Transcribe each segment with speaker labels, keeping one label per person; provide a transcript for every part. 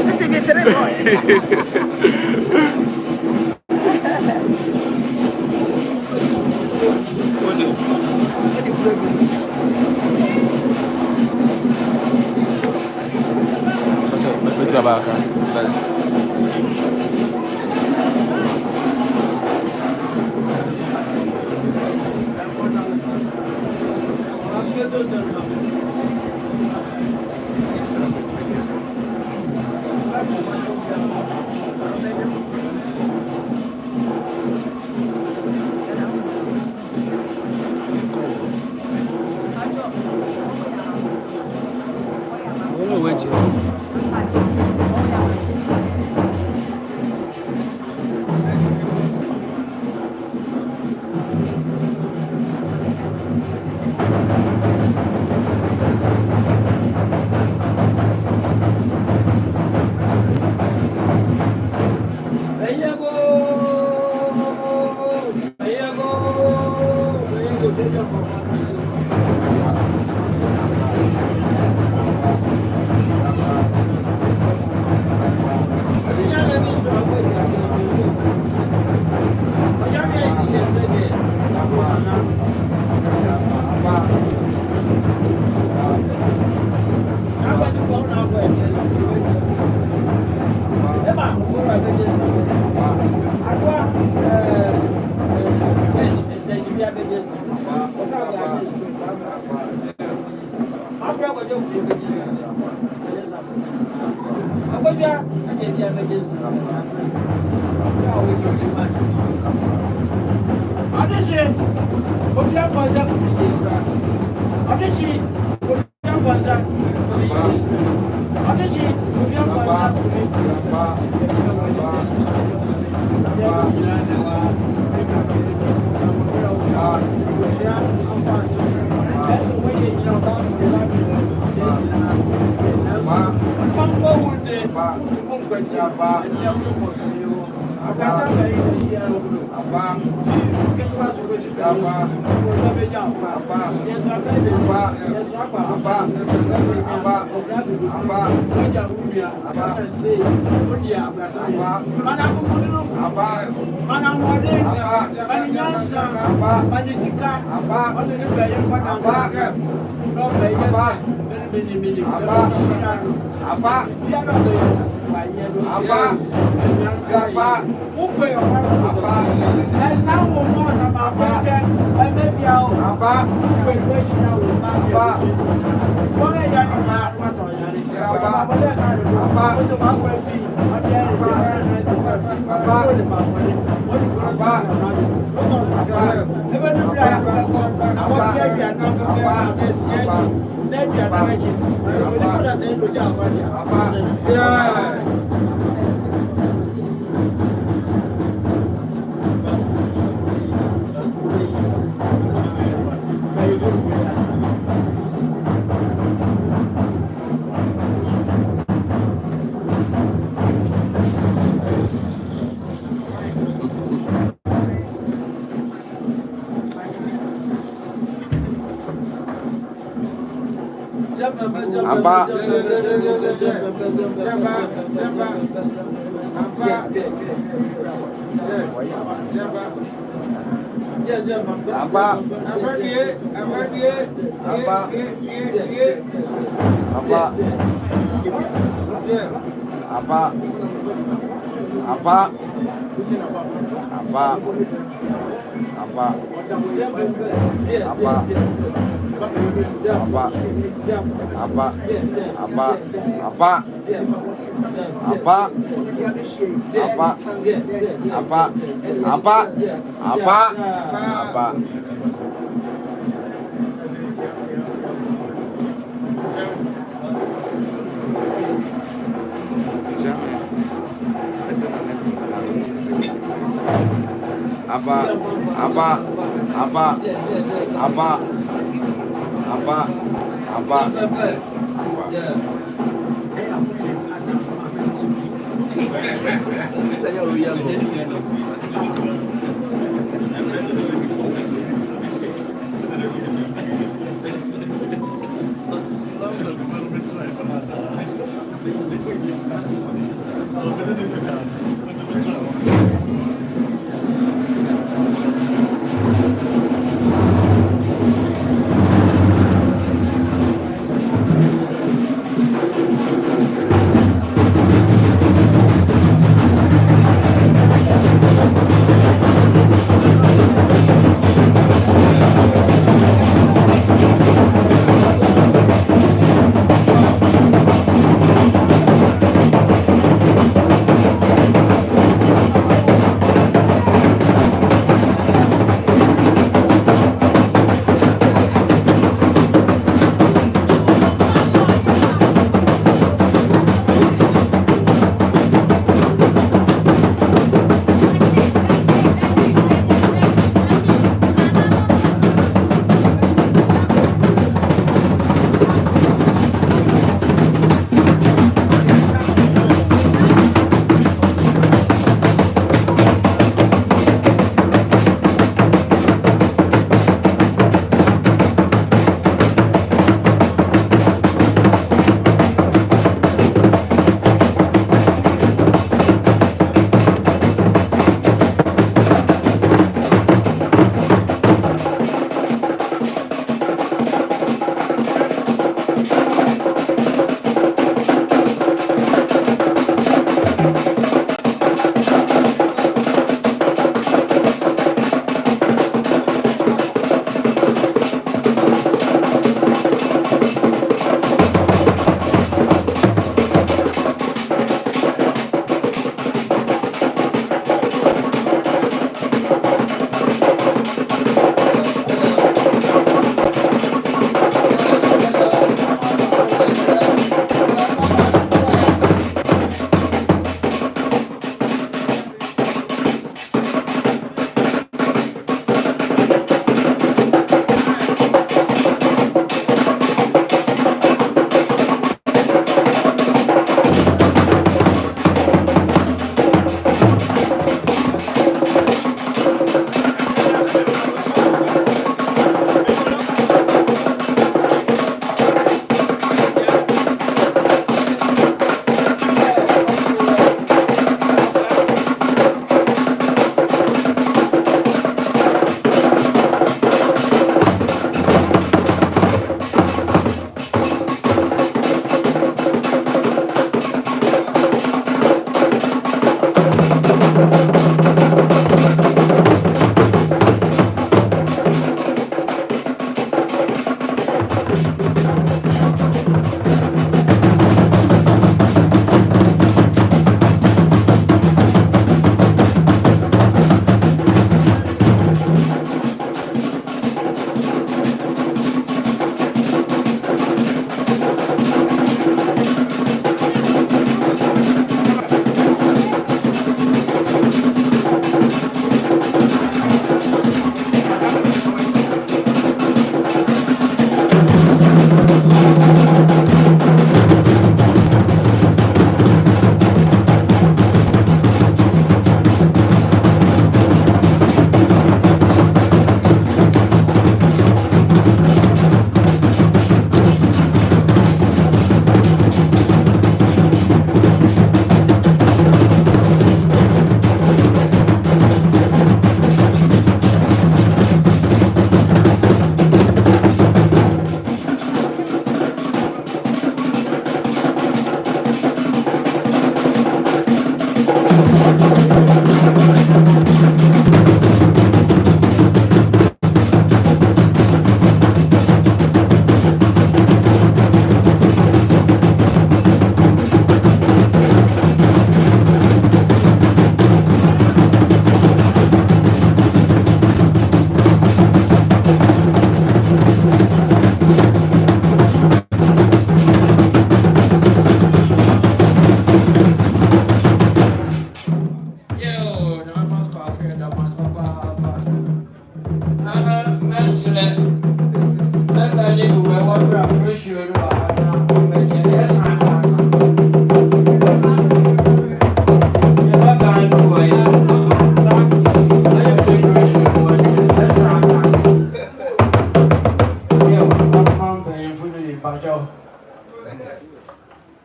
Speaker 1: C'était bien très bon.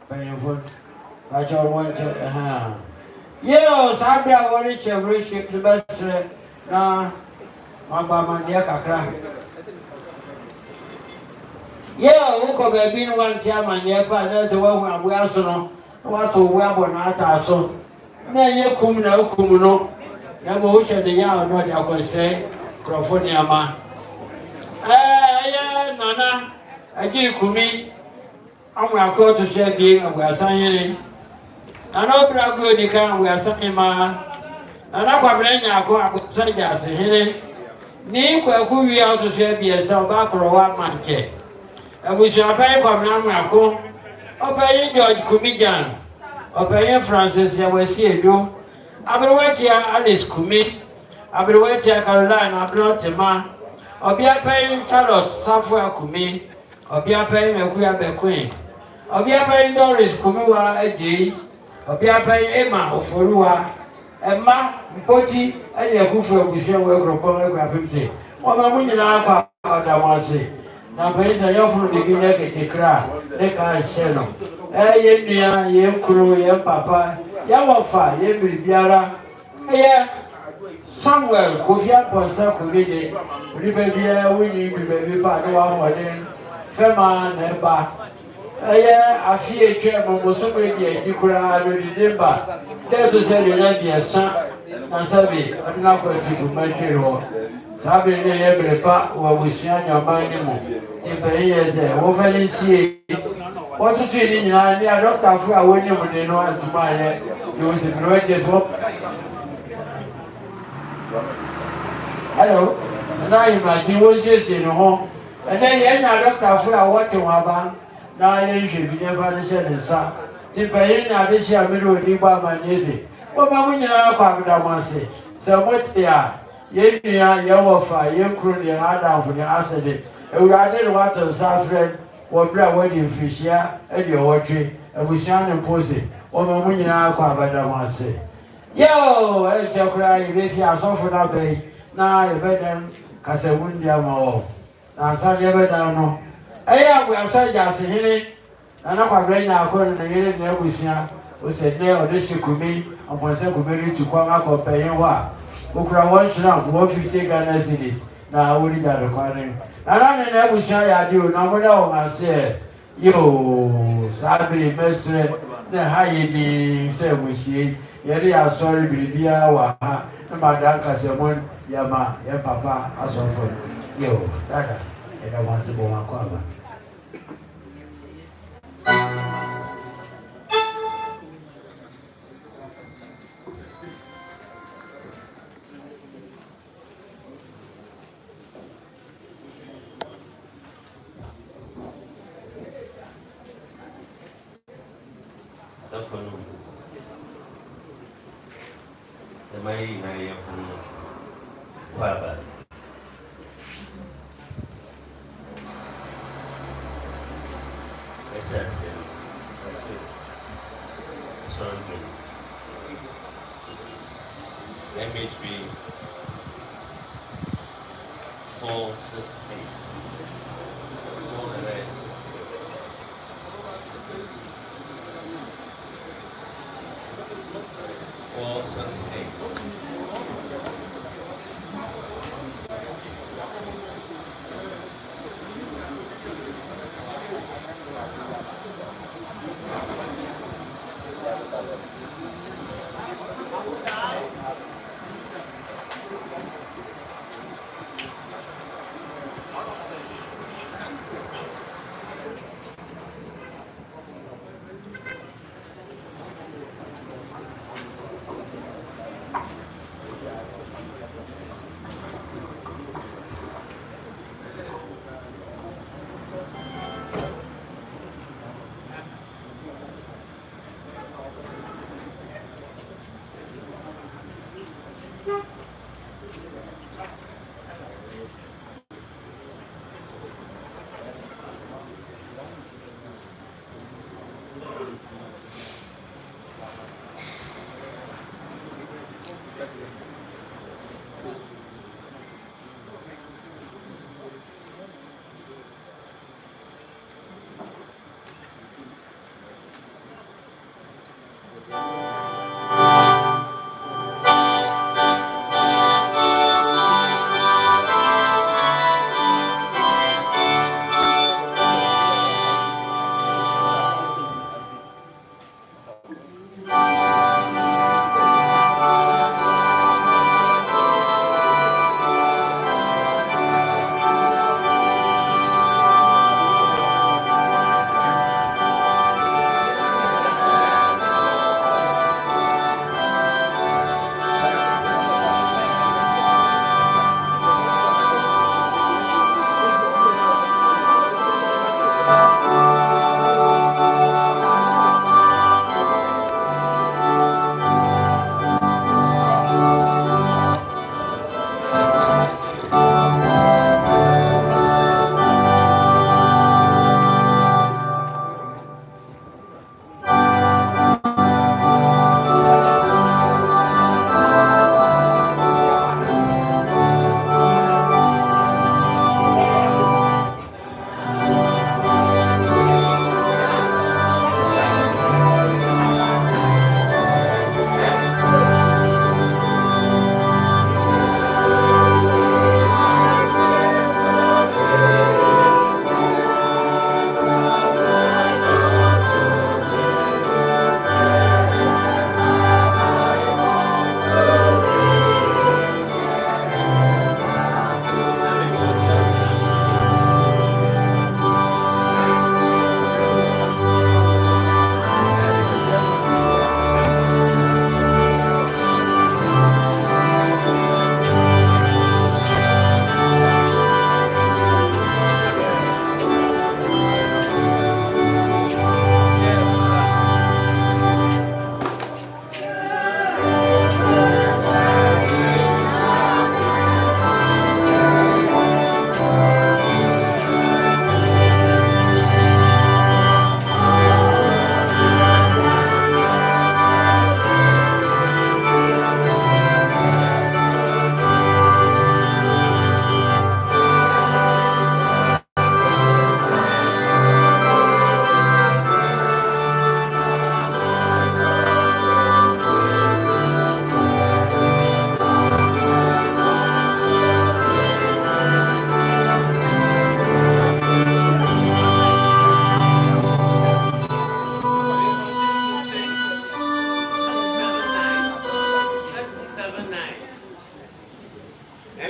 Speaker 1: Paying for I don't want to. Yo, Sabra, what is your worship the best? Nah, my mama, dear Kakra. Yeah, who could have been one time and near that's the one we are so. What to wear on our so. Nay, you come now, come no. Never wish the yard, not I could say, Crofonia ma. Yeah, Nana, I give Kumi. I'm going to go to share being and we are signing. I know Brago, you can, we are signing ma. And I go say, just here. Ni kwaku wi auto so bia sa ba krowa manke Abusuapanyin kwamna mwako obayin George Kumijan obayin Francis Yawasi Edo abirwatia Alice Kumi abirwatia Caroline Abrotema obiapanyin Charlotte Safo Kumi obiapanyin Akuya Bequeen obiapanyin Doris Kumiwa Eji obiapanyin Emma Oforuwa Emma Mpoti ene akufu abusua we Akropong Akuapem wama munyina akwa adamase na pesa yofuru bibi na ketekra ne ka hye ye nua ye kuro ye papa ya wafa ye biribiara Samuel Kofi aponsa komide ribe bia wini bibi ba no wa hoden fema na ba afie twa momoso media tikura no December deso se na dia sa na sabi aduna ko tiku machiro sabi ne ye brepa wa busia nyama ni mo tipe ye ze wo felincie wo tutu ni nyina ni doctor fu a woni mo de no antuma ye ti wo se broje so hello na imagine wo se no ho ene ye nya doctor fu a wo ti wa ba na ye nhwe bi ne fa ne se ne sa tipe ye nya de shi amiro ni ba ma nese wo ma munyina akwa abdamase se motia ye nua ye wofa ye kru ne adamfo ne asede ewurade ne wato safred wo bra wadi mfishia e de wotwe abusia ne pose wo ma munyina akwa abdamase yo e jakura ye fi asofo na be na ye bedem kasemundi amawo na sa ye bedam no abu asaja sehene na kwa brenya akon na yere ne abusia o se ne o de shikumi amponse kumeri tukwa Akuapem wa okura one shrimp 150 Ghana cedis na ori jare kwanin na ne abusia ya di o na mo da o ma se yo sabri mesre ne hayi di se musie yeri asori biribia wa ha na madanka semon yama ya papa asofo yo dada eda wanse bo makwaba
Speaker 2: the May Baba. MHB 468. 468.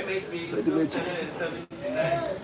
Speaker 2: MHB 679.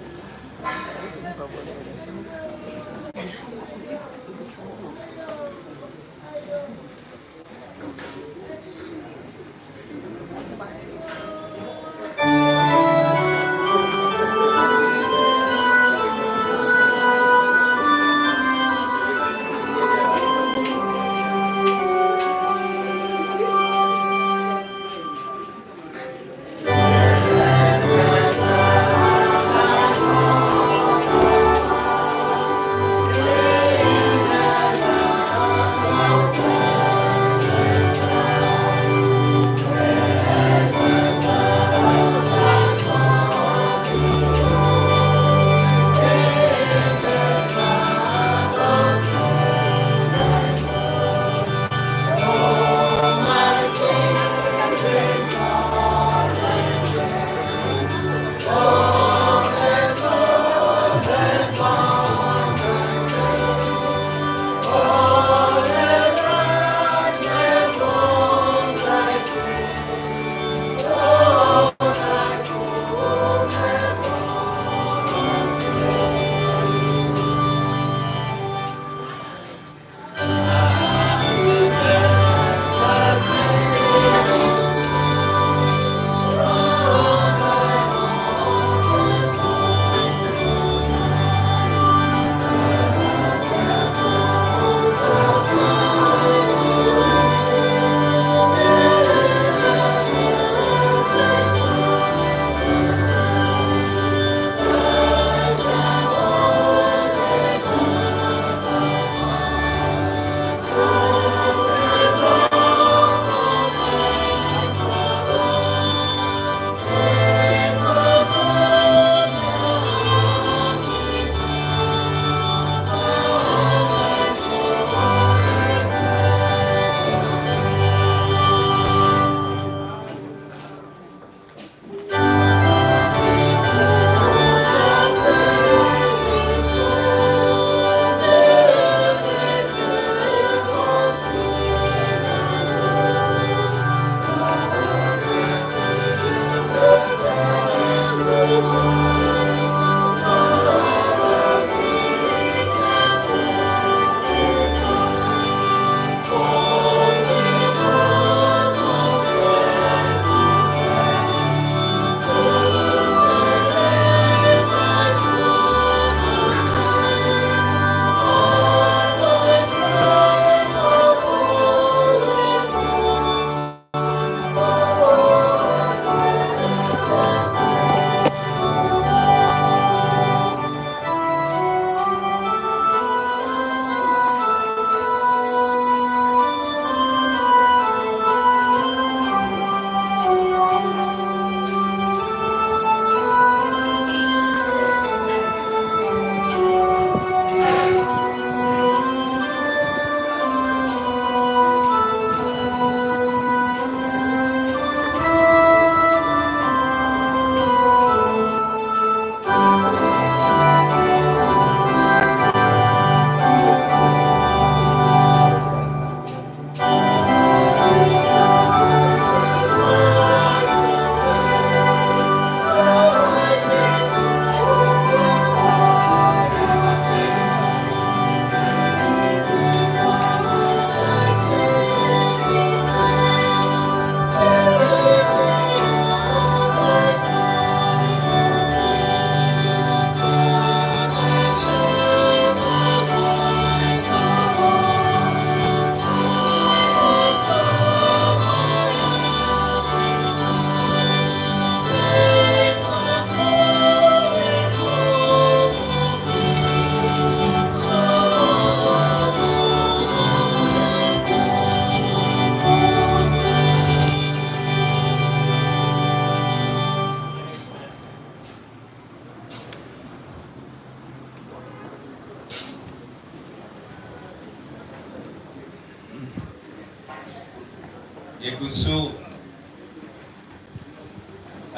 Speaker 2: Yegusu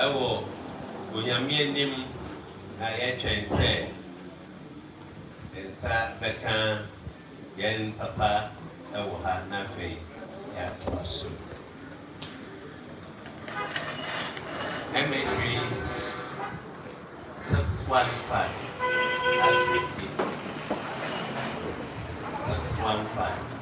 Speaker 2: ewo onyame anim na yɛtwɛn sɛ nsa bɛka yɛn papa ewo ha na afei yɛatoa so. MA3 615 as repeat 615.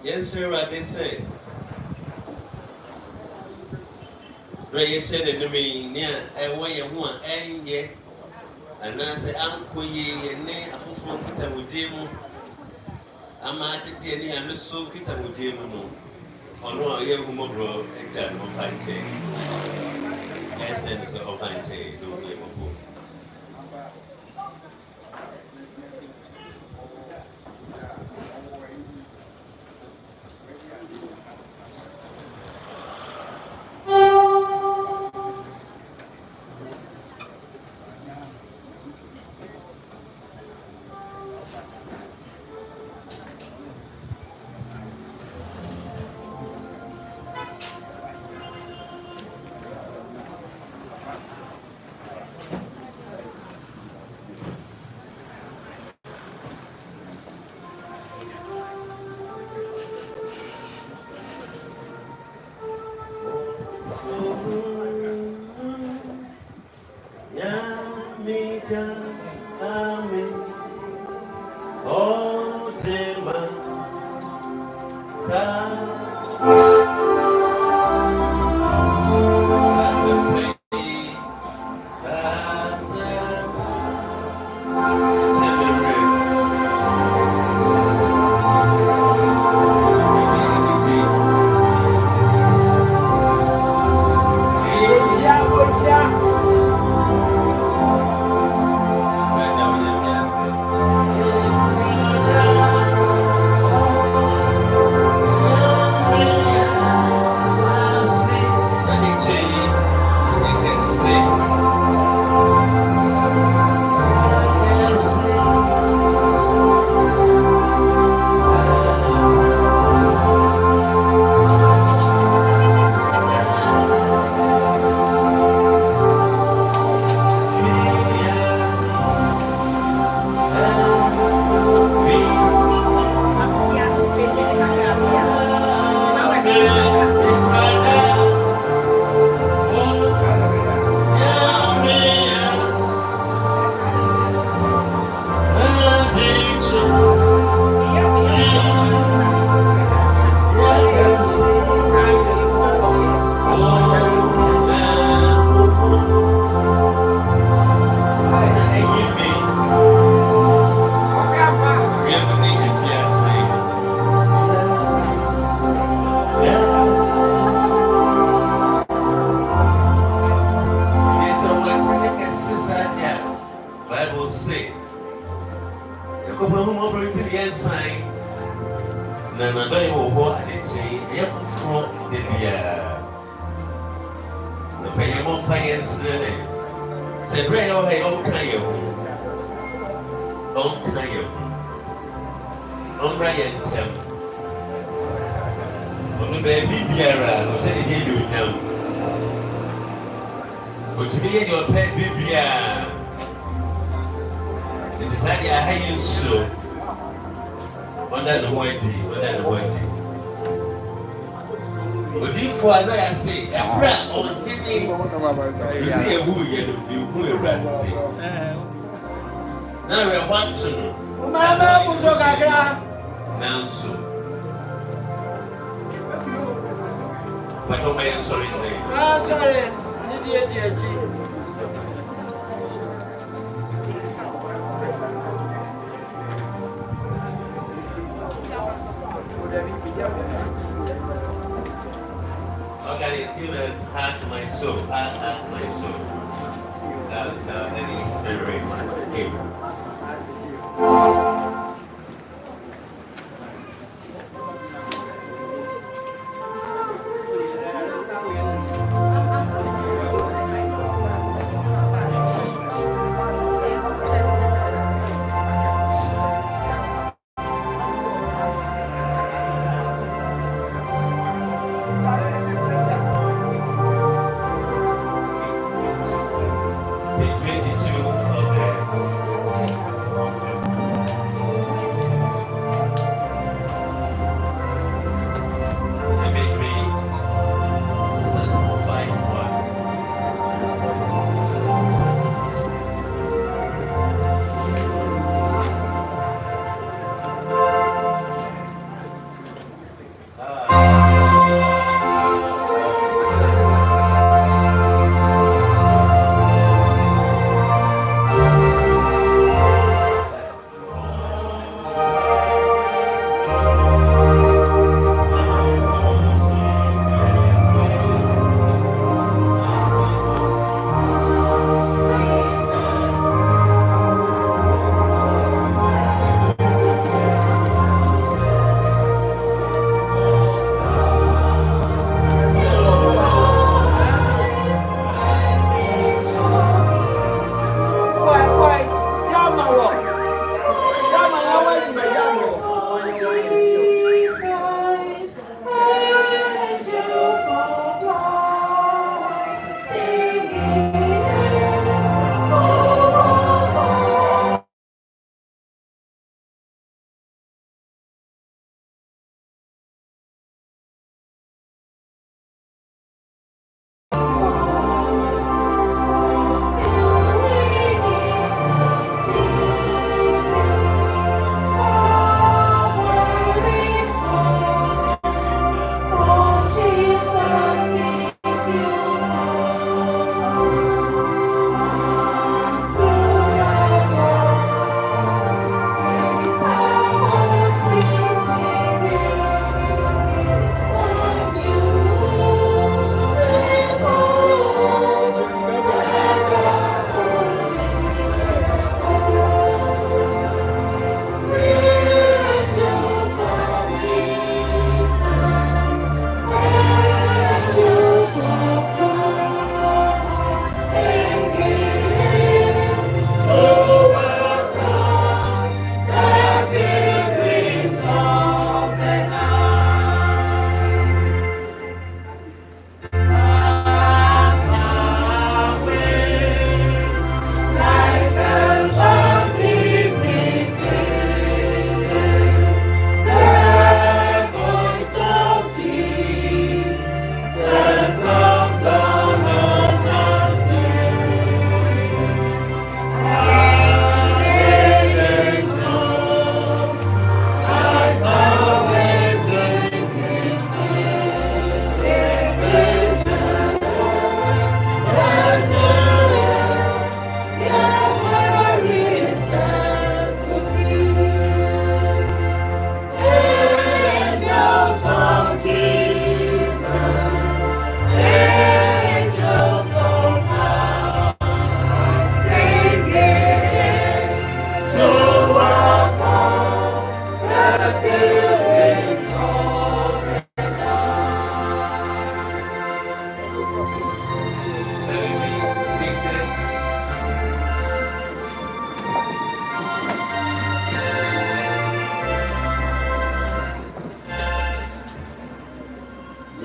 Speaker 2: Yes, sir, what they say. Ray said to me, near a way of one, and yet, and I said, Uncle ye, and nay, a full kita with Jim. I'm at it, and I'm so kita with Jim. Or no, I have more bro, and Jan of fine chain. Yes, and it's a fine chain, don't give a book.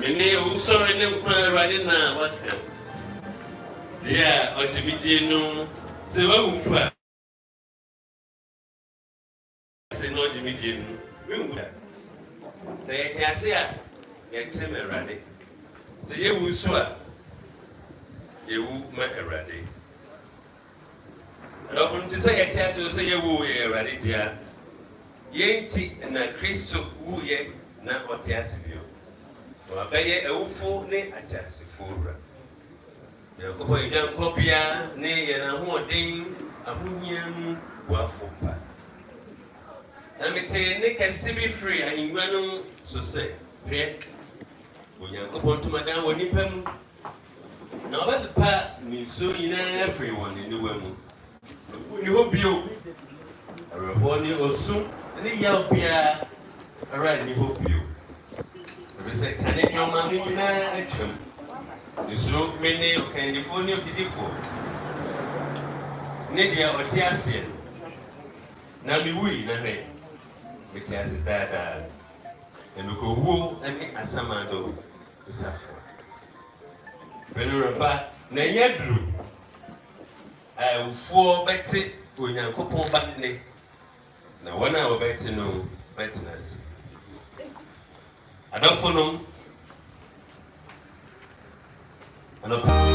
Speaker 2: Many who saw in them riding now, what? Yeah, or to be no, so what? Say no, Jimmy Jim. Say it, I say, get him a rally. Say you will swear. You will make a rally. And often to say a tattoo, say you will wear a rally, dear. Yenty and a Christo woo ye, not what yes you. Or obey a woeful nay a chassis for. The boy don't copy, nay, and a hoarding, a hoonian, waffle pat. Na me te ne kese bi free ahingwa no so se hwe onyankopon to madan woni pam na oba de pa ni so nyina free woni ni wamu ni ho bio reho ni osu ni ya bia ara ni ho bio be se kane nyoma ni nyina atwam ni so meni okandifo ni otidifo ne dia otiase na mi wi na hwe because that and go who and asamado suffer. When you remember, na yedru for betty when you couple batney. Now, 1 hour betty no bettiness. I don't follow. I don't.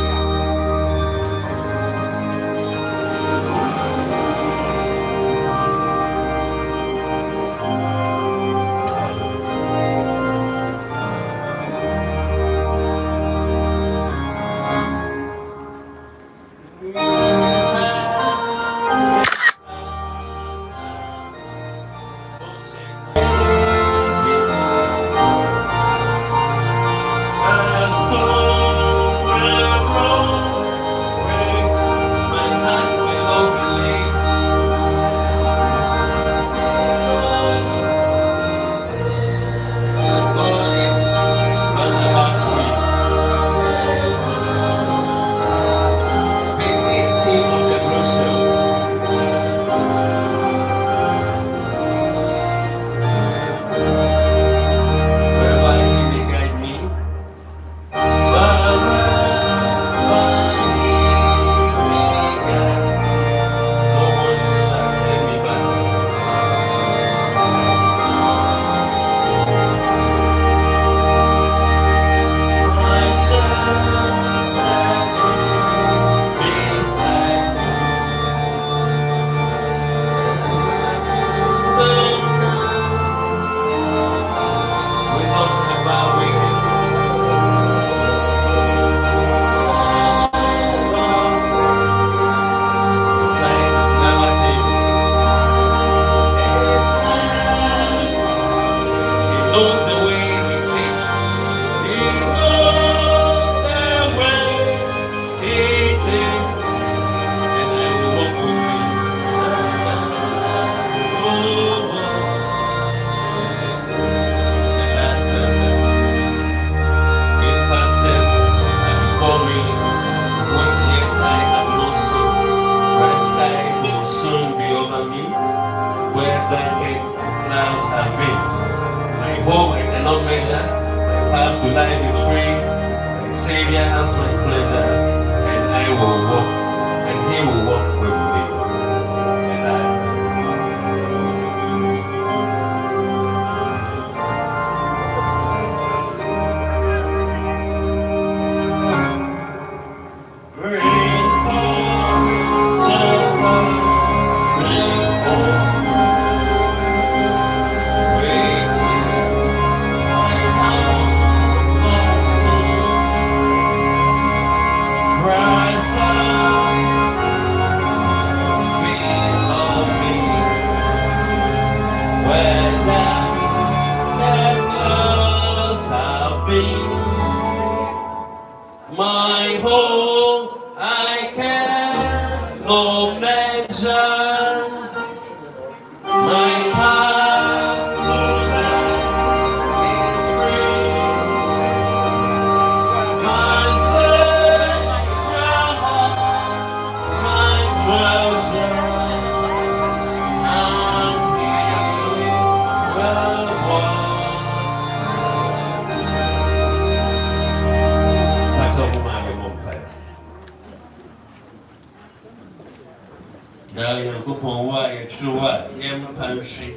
Speaker 2: Yakupon wa yetruwa yem panshi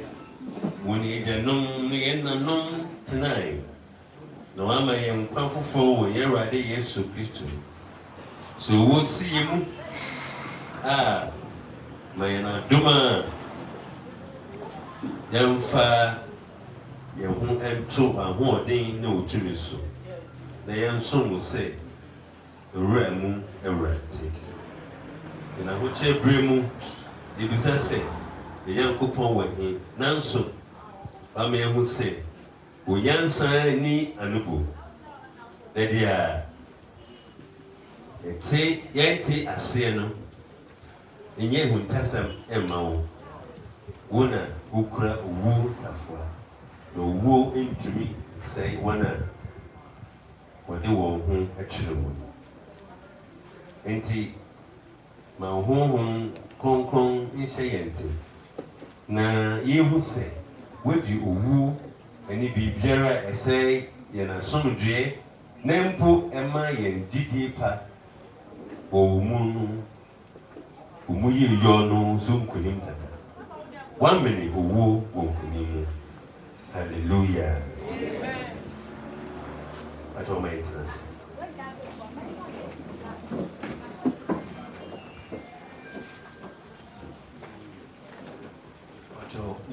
Speaker 2: when you denom yen nanom tonight no ama yem kwafufo wo yerade Yesu Kristo so wo see mu mayana duma yemfa yehu ento ahoden na otumi so na yenso mo se ewura mu ewurate na ho chebre mu ebisa se Yakupon wa hi nanso ba me hu se oyansa ni anubu na dia ete yenti ase no enye hu ntasam emawo wona ukura owu safua no owu entumi sei wana wode wo hu akire wo enti ma honhom konkon nhye yente na yehu se wodi owu ani bibiara ese yana somdwe nempo ema yen didi pa wo mu ye yo no so nkunim dada 1 minute owu wo nkunim hallelujah that all makes sense.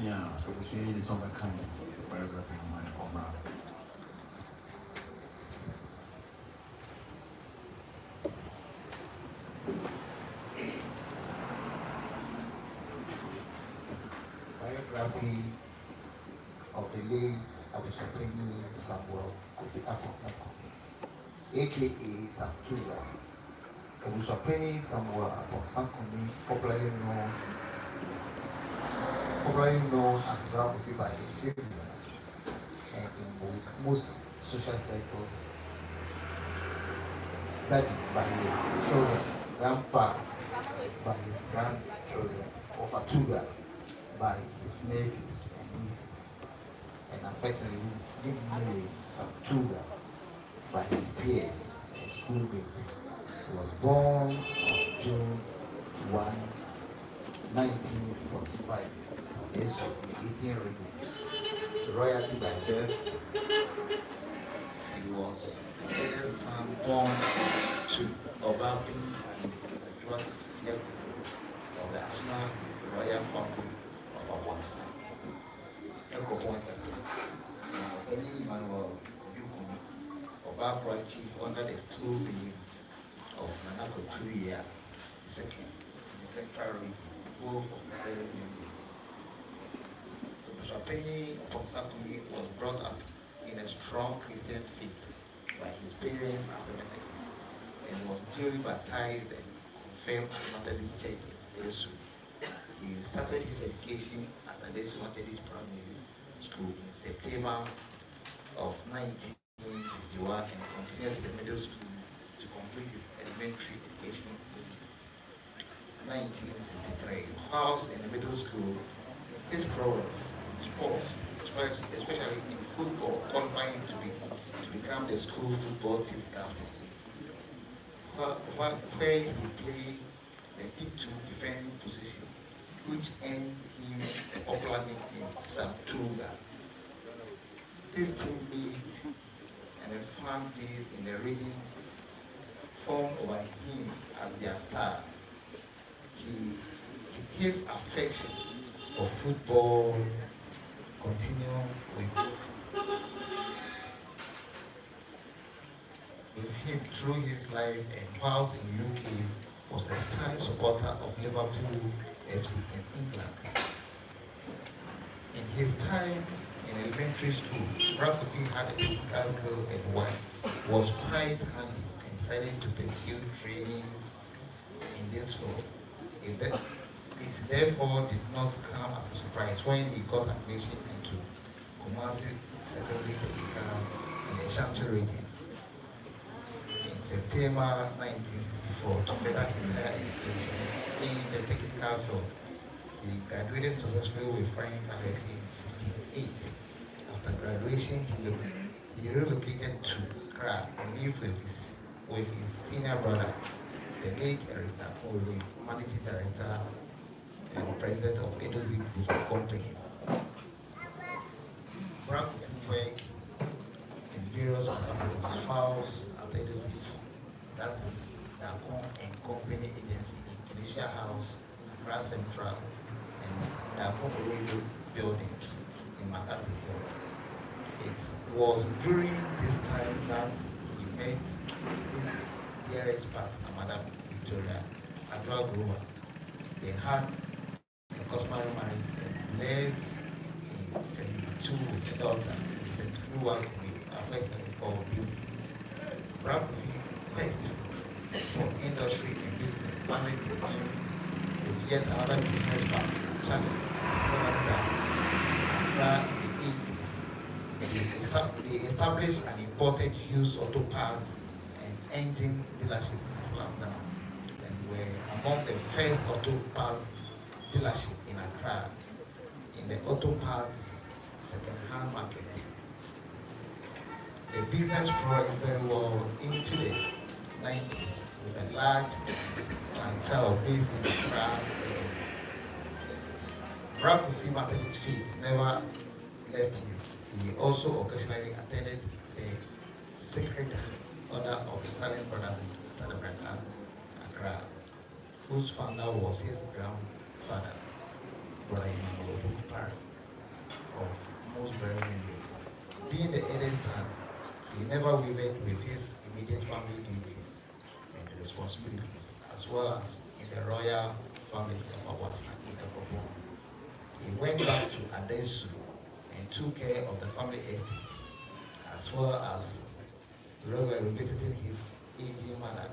Speaker 3: Yeah, so we see some kind of biography of mine or not.
Speaker 4: Biography of the late Abusuapanyin Samuel Kofi, aka Tuga. Abusuapanyin Samuel Kumi, popularly known as Kofi by his siblings and in most social circles, daddy by his children, grandpa by his grandchildren, of Tuga by his nephews and nieces, and affectionately nicknamed Tuga by his peers and schoolmates. He was born on June 1, 1945. Yes, in Eastern region. Royalty by birth. He was the eldest son born to Akuapem and his first of the National Royal Family of Abusuapanyin. Akropong, any Manuel Kumi, Obafra chief under the school name of Tuga, the second in the central region, both of the very Abusuapanyin Kumi was brought up in a strong Christian faith by his parents as a Methodist and was duly baptized and confirmed at Methodist Church in Yesu. He started his education at the Methodist Primary School in September of 1951 and continued to the middle school to complete his elementary education in 1963. Whilst in the middle school, his progress sports, especially in football, qualifying to become the school football team captain. Where he played the P2 defending position, which earned him the popular nickname Tuga. His teammates and the fan base in the region formed over him as their star. His affection for football continue with him through his life, and whilst in UK was a staunch supporter of Liverpool FC in England. In his time in elementary school, Kofi had a technical skill and was quite handy and decided to pursue training in this field. It therefore did not come as a surprise when he got admission into Kumasi Secondary Technical in the Ashanti region in September 1964 to further his higher education in the technical field. He graduated successfully with flying colors in 1968. After graduation, he relocated to Accra and lived with his senior brother, the late Kofi, managing director and president of Edozi Group of Companies. Brad worked in various capacities, files at Edozi, that is the Akropong and Company Agency in Kinesia House, Accra Central, and the Akropong Radio buildings in Makati Hill. It was during this time that he met his dearest partner, Madam Victoria Adwa Grover. They had a customary marriage and blessed in 72 with a daughter, in 71 with affected for beauty. Rapidly placed for industry and business, planning to him with yet another business partner, channel, Accra in the 80s. They established an imported used auto parts and engine dealership in Slamdown and were among the first auto parts dealership in Accra in the auto parts second-hand market. The business flourished very well into the 90s with a large clientele based in Accra. Brad Kofi mastered his feet, never left him. He also occasionally attended the Sacred Order of the Silent Brotherhood, Accra, whose founder was his grandfather, Brother Emmanuel Park of most brethren. Being the eldest son, he never wavered with his immediate family duties and responsibilities, as well as in the royal family of Awasi in Akropong. He went back to Adesu and took care of the family estate, as well as regularly visiting his aging mother,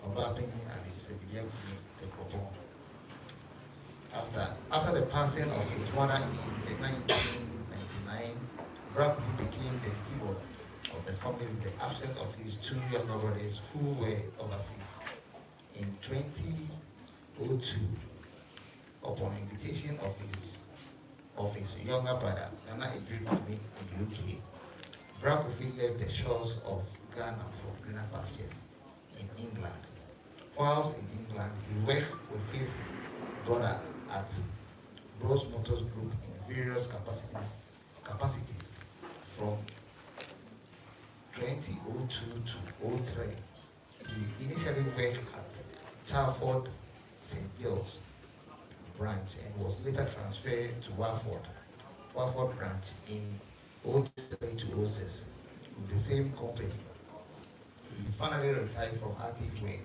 Speaker 4: Akuapem, and his Kumi at Akropong. After the passing of his mother in 1999, Brad became the steward of the family with the absence of his two younger brothers who were overseas. In 2002, upon invitation of his younger brother, Nana Kumi in the UK, Brad left the shores of Ghana for greener pastures in England. Whilst in England, he worked with his brother at Bros Motors Group in various capacities from 2002 to 03. He initially worked at Chalford St. Giles branch and was later transferred to Warford branch in 03 to 06 with the same company. He finally retired from active work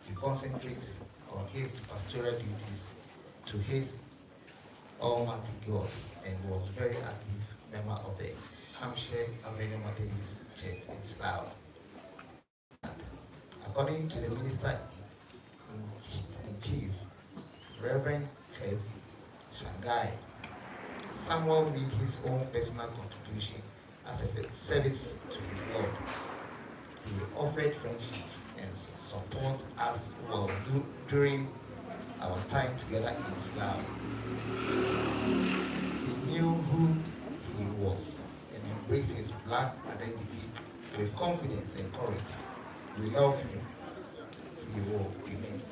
Speaker 4: to concentrate on his pastoral duties to his Almighty God and was very active member of the Hampshire Avenue Methodist Church in Slough. According to the minister in chief, Reverend Kev Shanghai, Samuel made his own personal contribution as a service to his Lord. He offered friendship and support as well during our time together in Islam. He knew who he was and embraced his black identity with confidence and courage. We love him. He will be missed.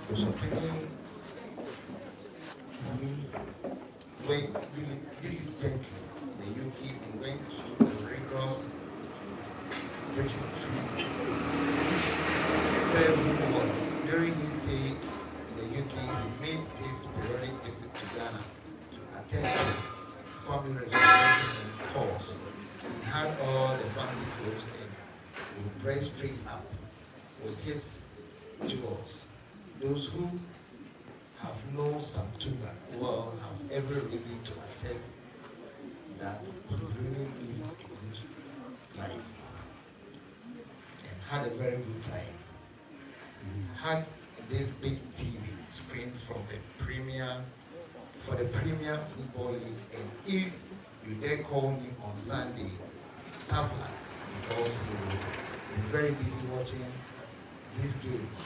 Speaker 4: Abusuapanyin Kumi worked diligently in the UK and went through a rigorous British training, which served him well. During his stay in the UK, he made his periodic visit to Ghana to attend family restoration and calls. He had all the fancy clothes and would dress straight up with his jewels. Those who have known some Tuga will have every reason to attest that he really lived a good life and had a very good time. He had this big TV screen for the Premier Football League, and if you dare call him on Sunday, tough luck, because he will be very busy watching these games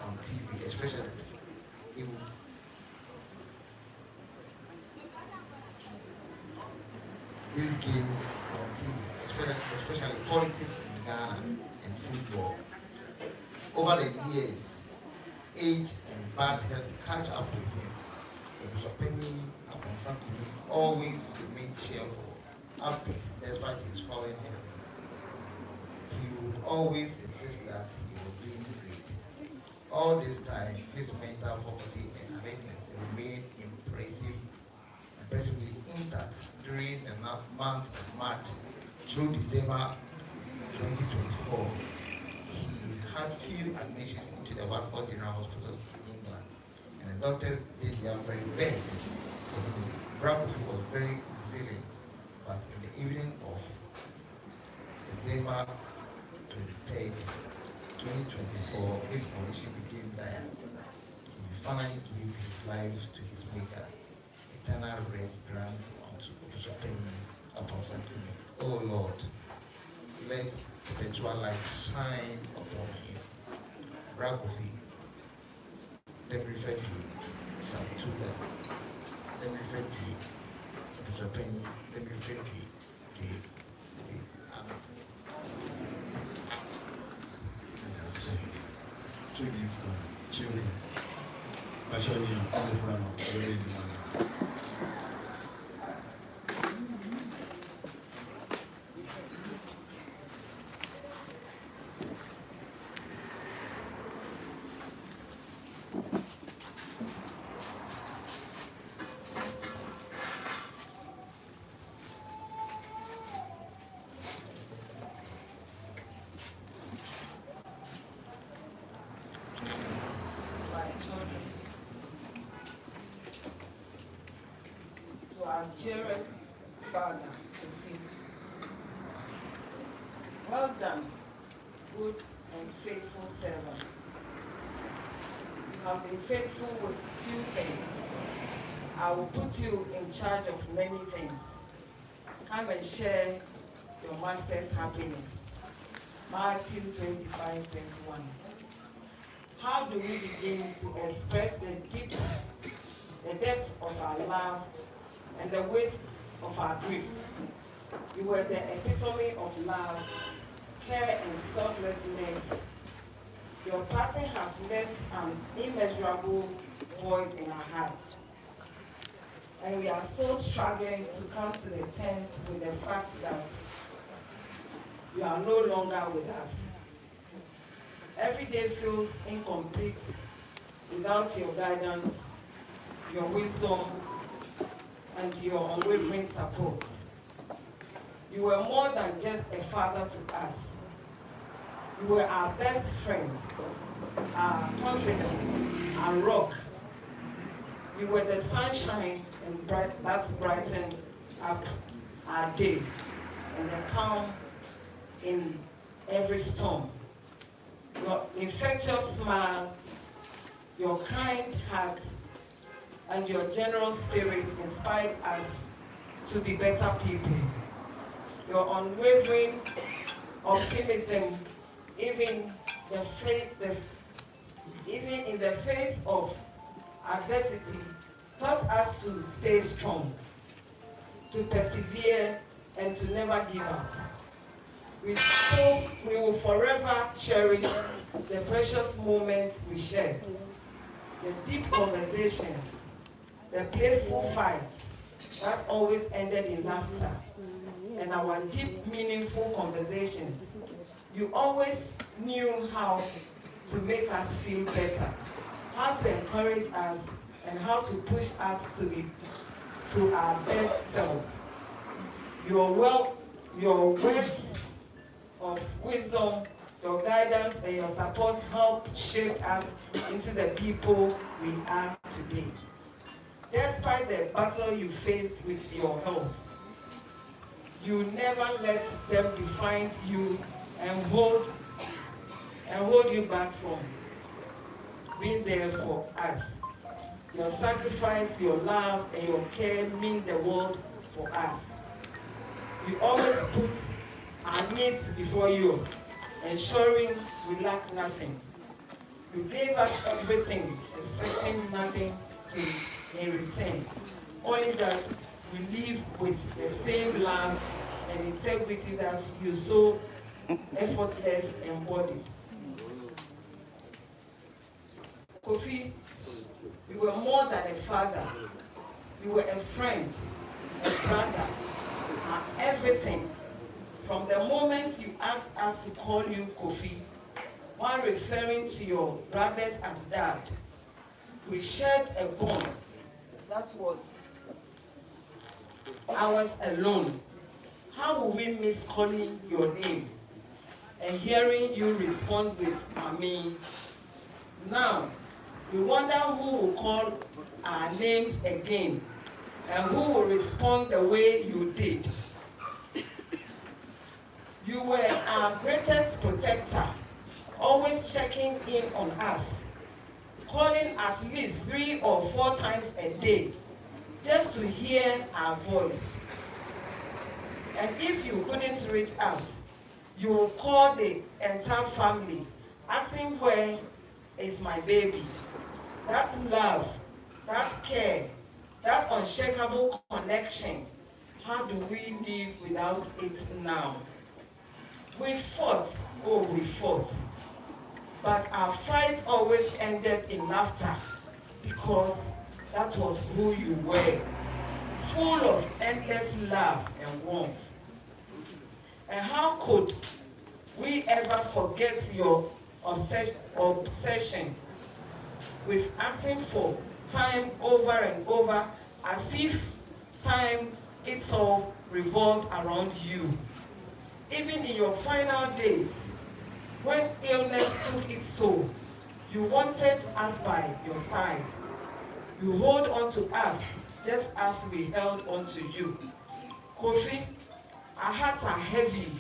Speaker 4: on TV, especially these games on TV, especially politics in Ghana and football. over the years, age and bad health catch up with him. Abusuapanyin Kumi always remained cheerful, upbeat despite his fallen health. He would always insist that he was doing great. All this time, his mental faculty and alertness remained impressively intact during the month of March through December 2024. He had few admissions into the Vasco General Hospital in England, and the doctors did their very best for him. Kofi was very resilient, but in the evening of December 23rd, 2024, his condition became dire. He finally gave his life to his maker. Eternal rest grant unto Abusuapanyin upon Kumi. Oh Lord, let perpetual light shine upon him. Kofi, let me refer to you. Tuga, let me refer to you. Abusuapanyin, let me refer to you. Amen.
Speaker 3: And I'll say, tribute to children. Actually, I'm the friend of the lady.
Speaker 5: To our dearest Father, Kofi, well done, good and faithful servant. You have been faithful with few things. I will put you in charge of many things. Come and share your master's happiness. Matthew 25:21. How do we begin to express the depth of our love and the weight of our grief? You were the epitome of love, care, and selflessness. Your passing has left an immeasurable void in our hearts. And we are still struggling to come to the terms with the fact that you are no longer with us. Every day feels incomplete without your guidance, your wisdom, and your unwavering support. You were more than just a father to us. You were our best friend, our confidant, our rock. You were the sunshine and that brightened up our day, and the calm in every storm. Your infectious smile, your kind heart, and your generous spirit inspired us to be better people. Your unwavering optimism, even in the face of adversity, taught us to stay strong, to persevere, and to never give up. We will forever cherish the precious moments we shared, the deep conversations, the playful fights that always ended in laughter, and our deep, meaningful conversations. You always knew how to make us feel better, how to encourage us, and how to push us to our best selves. Your words of wisdom, your guidance, and your support helped shape us into the people we are today. Despite the battle you faced with your health, you never let them define you and hold you back from being there for us. Your sacrifice, your love, and your care mean the world for us. You always put our needs before yours, ensuring we lack nothing. You gave us everything, expecting nothing in return, only that we live with the same love and integrity that you so effortless embodied. Kofi, you were more than a father. You were a friend, a brother, everything. From the moment you asked us to call you Kofi, while referring to your brothers as dad, we shared a bond that was ours alone. How will we miss calling your name and hearing you respond with Mami? Now, we wonder who will call our names again and who will respond the way you did. You were our greatest protector, always checking in on us, calling at least 3 or 4 times a day just to hear our voice. And if you couldn't reach us, you will call the entire family, asking where is my baby. That love, that care, that unshakable connection, how do we live without it now? We fought, oh we fought, but our fight always ended in laughter because that was who you were, full of endless love and warmth. And how could we ever forget your obsession with asking for time over and over, as if time itself revolved around you? Even in your final days, when illness took its toll, you wanted us by your side. You hold on to us just as we held on to you. Kofi, our hearts are heavy.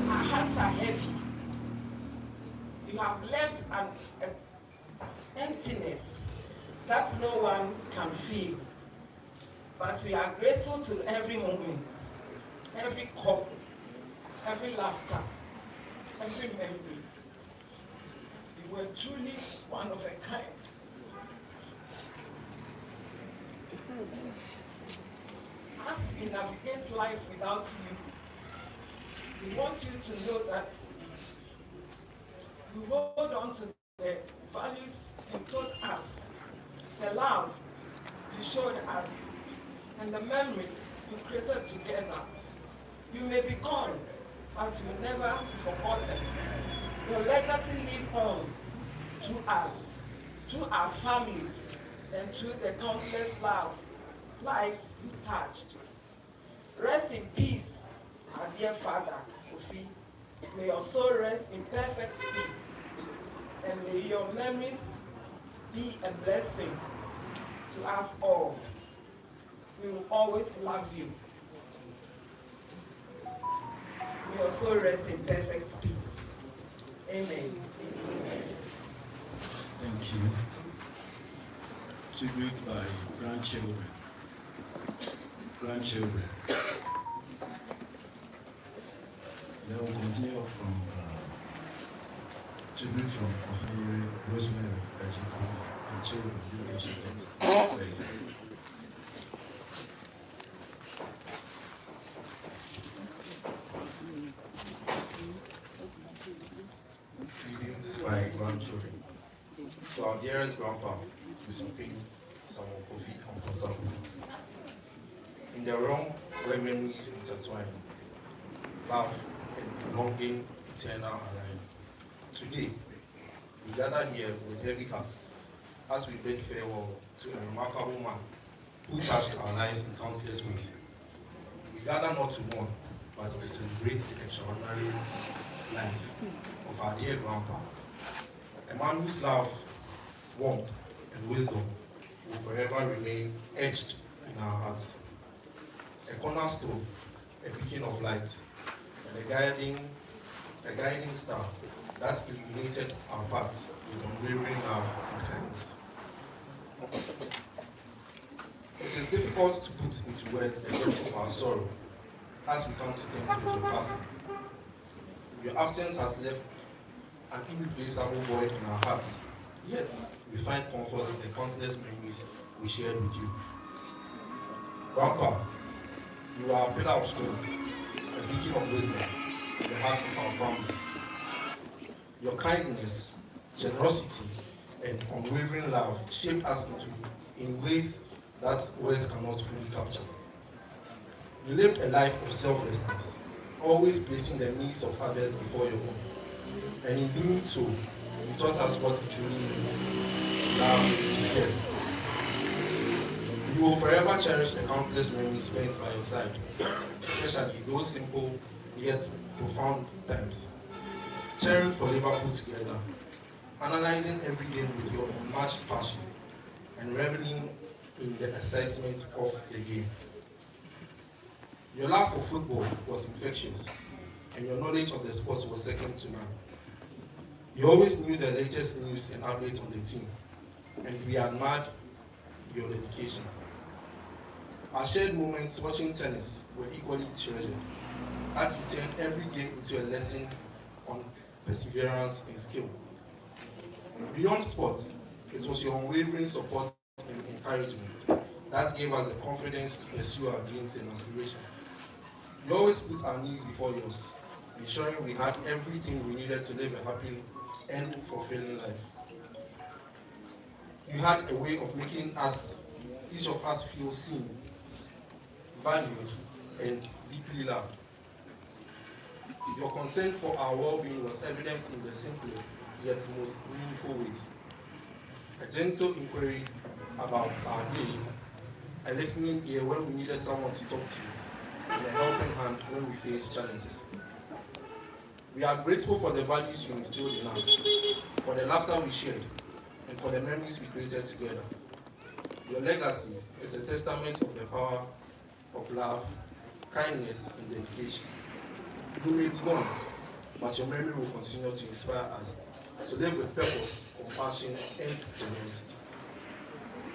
Speaker 5: Our hearts are heavy. You have left an emptiness that no one can feel. But we are grateful to every moment, every call, every laughter, every memory. You were truly one of a kind. As we navigate life without you, we want you to know that we hold on to the values you taught us, the love you showed us, and the memories you created together. You may be gone, but you'll never be forgotten. Your legacy lives on through us, through our families, and through the countless lives you touched. Rest in peace, our dear Father, Kofi. May your soul rest in perfect peace, and may your memories be a blessing to us all. We will always love you. May your soul rest in perfect peace. Amen.
Speaker 3: Thank you. Tribute by grandchildren. Then we'll continue from tribute from Kofi, Rosemary, and children.
Speaker 6: Tributes by grandchildren. To our dearest grandpa, Mr. Samuel Kofi, and Konsaku. In the realm where memories intertwine, love and belonging eternal alive. Today, we gather here with heavy hearts as we bid farewell to a remarkable man who touched our lives in countless ways. We gather not to mourn, but to celebrate the extraordinary life of our dear grandpa, a man whose love, warmth, and wisdom will forever remain etched in our hearts. A cornerstone, a beacon of light, and a guiding star that illuminated our path with unwavering love and kindness. It is difficult to put into words the depth of our sorrow as we come to terms with your passing. Your absence has left an irreplaceable void in our hearts, yet we find comfort in the countless memories we shared with you. Grandpa, you are a pillar of strength, a beacon of wisdom in the heart of our family. Your kindness, generosity, and unwavering love shaped us in ways that words cannot fully capture. You lived a life of selflessness, always placing the needs of others before your own. And in doing so, you taught us what it truly means love to serve. You will forever cherish the countless memories spent by your side, especially those simple yet profound times. Cheering for Liverpool together, analyzing every game with your unmatched passion, and reveling in the excitement of the game. Your love for football was infectious, and your knowledge of the sport was second to none. You always knew the latest news and updates on the team, and we admired your dedication. Our shared moments watching tennis were equally treasured, as you turned every game into a lesson on perseverance and skill. Beyond sports, it was your unwavering support and encouragement that gave us the confidence to pursue our dreams and aspirations. You always put our needs before yours, ensuring we had everything we needed to live a happy and fulfilling life. You had a way of making each of us feel seen, valued, and deeply loved. Your concern for our well-being was evident in the simplest yet most meaningful ways. A gentle inquiry about our day, a listening ear when we needed someone to talk to, and a helping hand when we faced challenges. We are grateful for the values you instilled in us, for the laughter we shared, and for the memories we created together. Your legacy is a testament of the power of love, kindness, and dedication. You may be gone, but your memory will continue to inspire us to live with purpose, compassion, and generosity.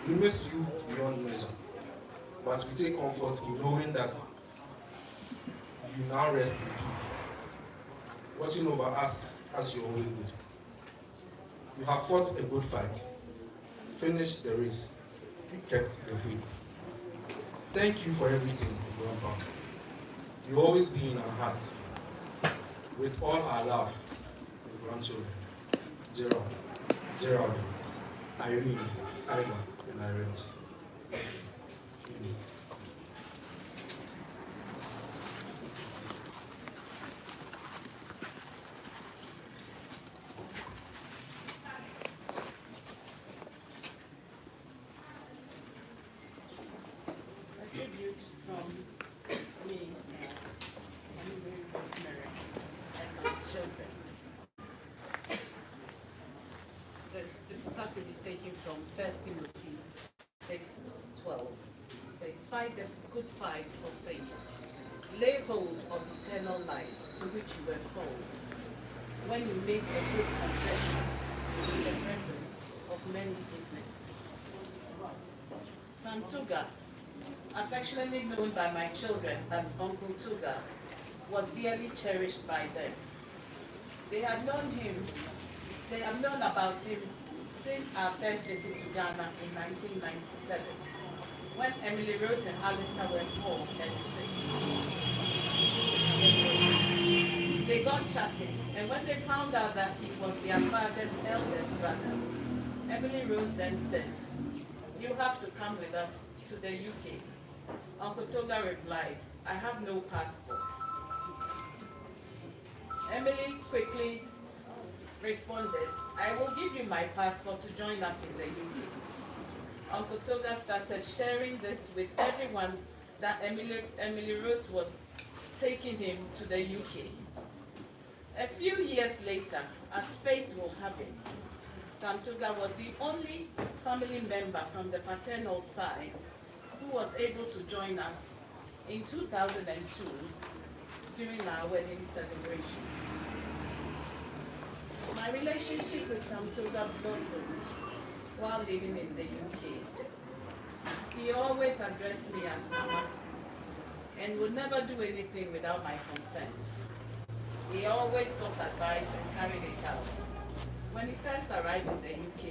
Speaker 6: We miss you beyond measure, but we take comfort in knowing that you now rest in peace, watching over us as you always did. You have fought a good fight, finished the race, and kept the faith. Thank you for everything, Grandpa. You always be in our hearts, with all our love, and grandchildren, Gerald, Irene, Iva, and Irenes.
Speaker 7: From 1 Timothy 6:12 says, "Fight the good fight of faith. Lay hold of eternal life to which you were called, when you make a good confession in the presence of many witnesses." Sam Tuga, affectionately known by my children as Uncle Tuga, was dearly cherished by them. They had known about him since our first visit to Ghana in 1997, when Emily Rose and Alistair were 4 and 6. They got chatting, and when they found out that he was their father's eldest brother, Emily Rose then said, "You have to come with us to the UK." Uncle Tuga replied, "I have no passport." Emily quickly responded, "I will give you my passport to join us in the UK." Uncle Tuga started sharing this with everyone that Emily Rose was taking him to the UK. A few years later, as fate will have it, Sam Tuga was the only family member from the paternal side who was able to join us in 2002 during our wedding celebrations. My relationship with Sam Tuga blossomed while living in the UK. He always addressed me as Mama and would never do anything without my consent. He always sought advice and carried it out. When he first arrived in the UK,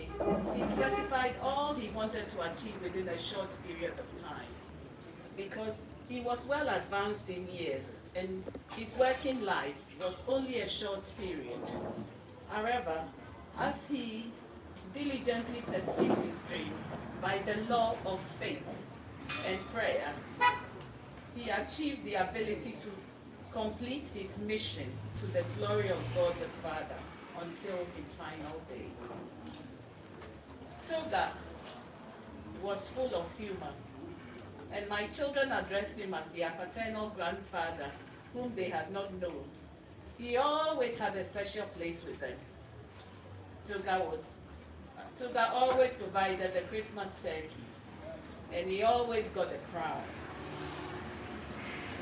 Speaker 7: he specified all he wanted to achieve within a short period of time because he was well advanced in years and his working life was only a short period. However, as he diligently pursued his dreams by the law of faith and prayer, he achieved the ability to complete his mission to the glory of God the Father until his final days. Tuga was full of humor, and my children addressed him as their paternal grandfather, whom they had not known. He always had a special place with them. Tuga always provided the Christmas turkey, and he always got a crown.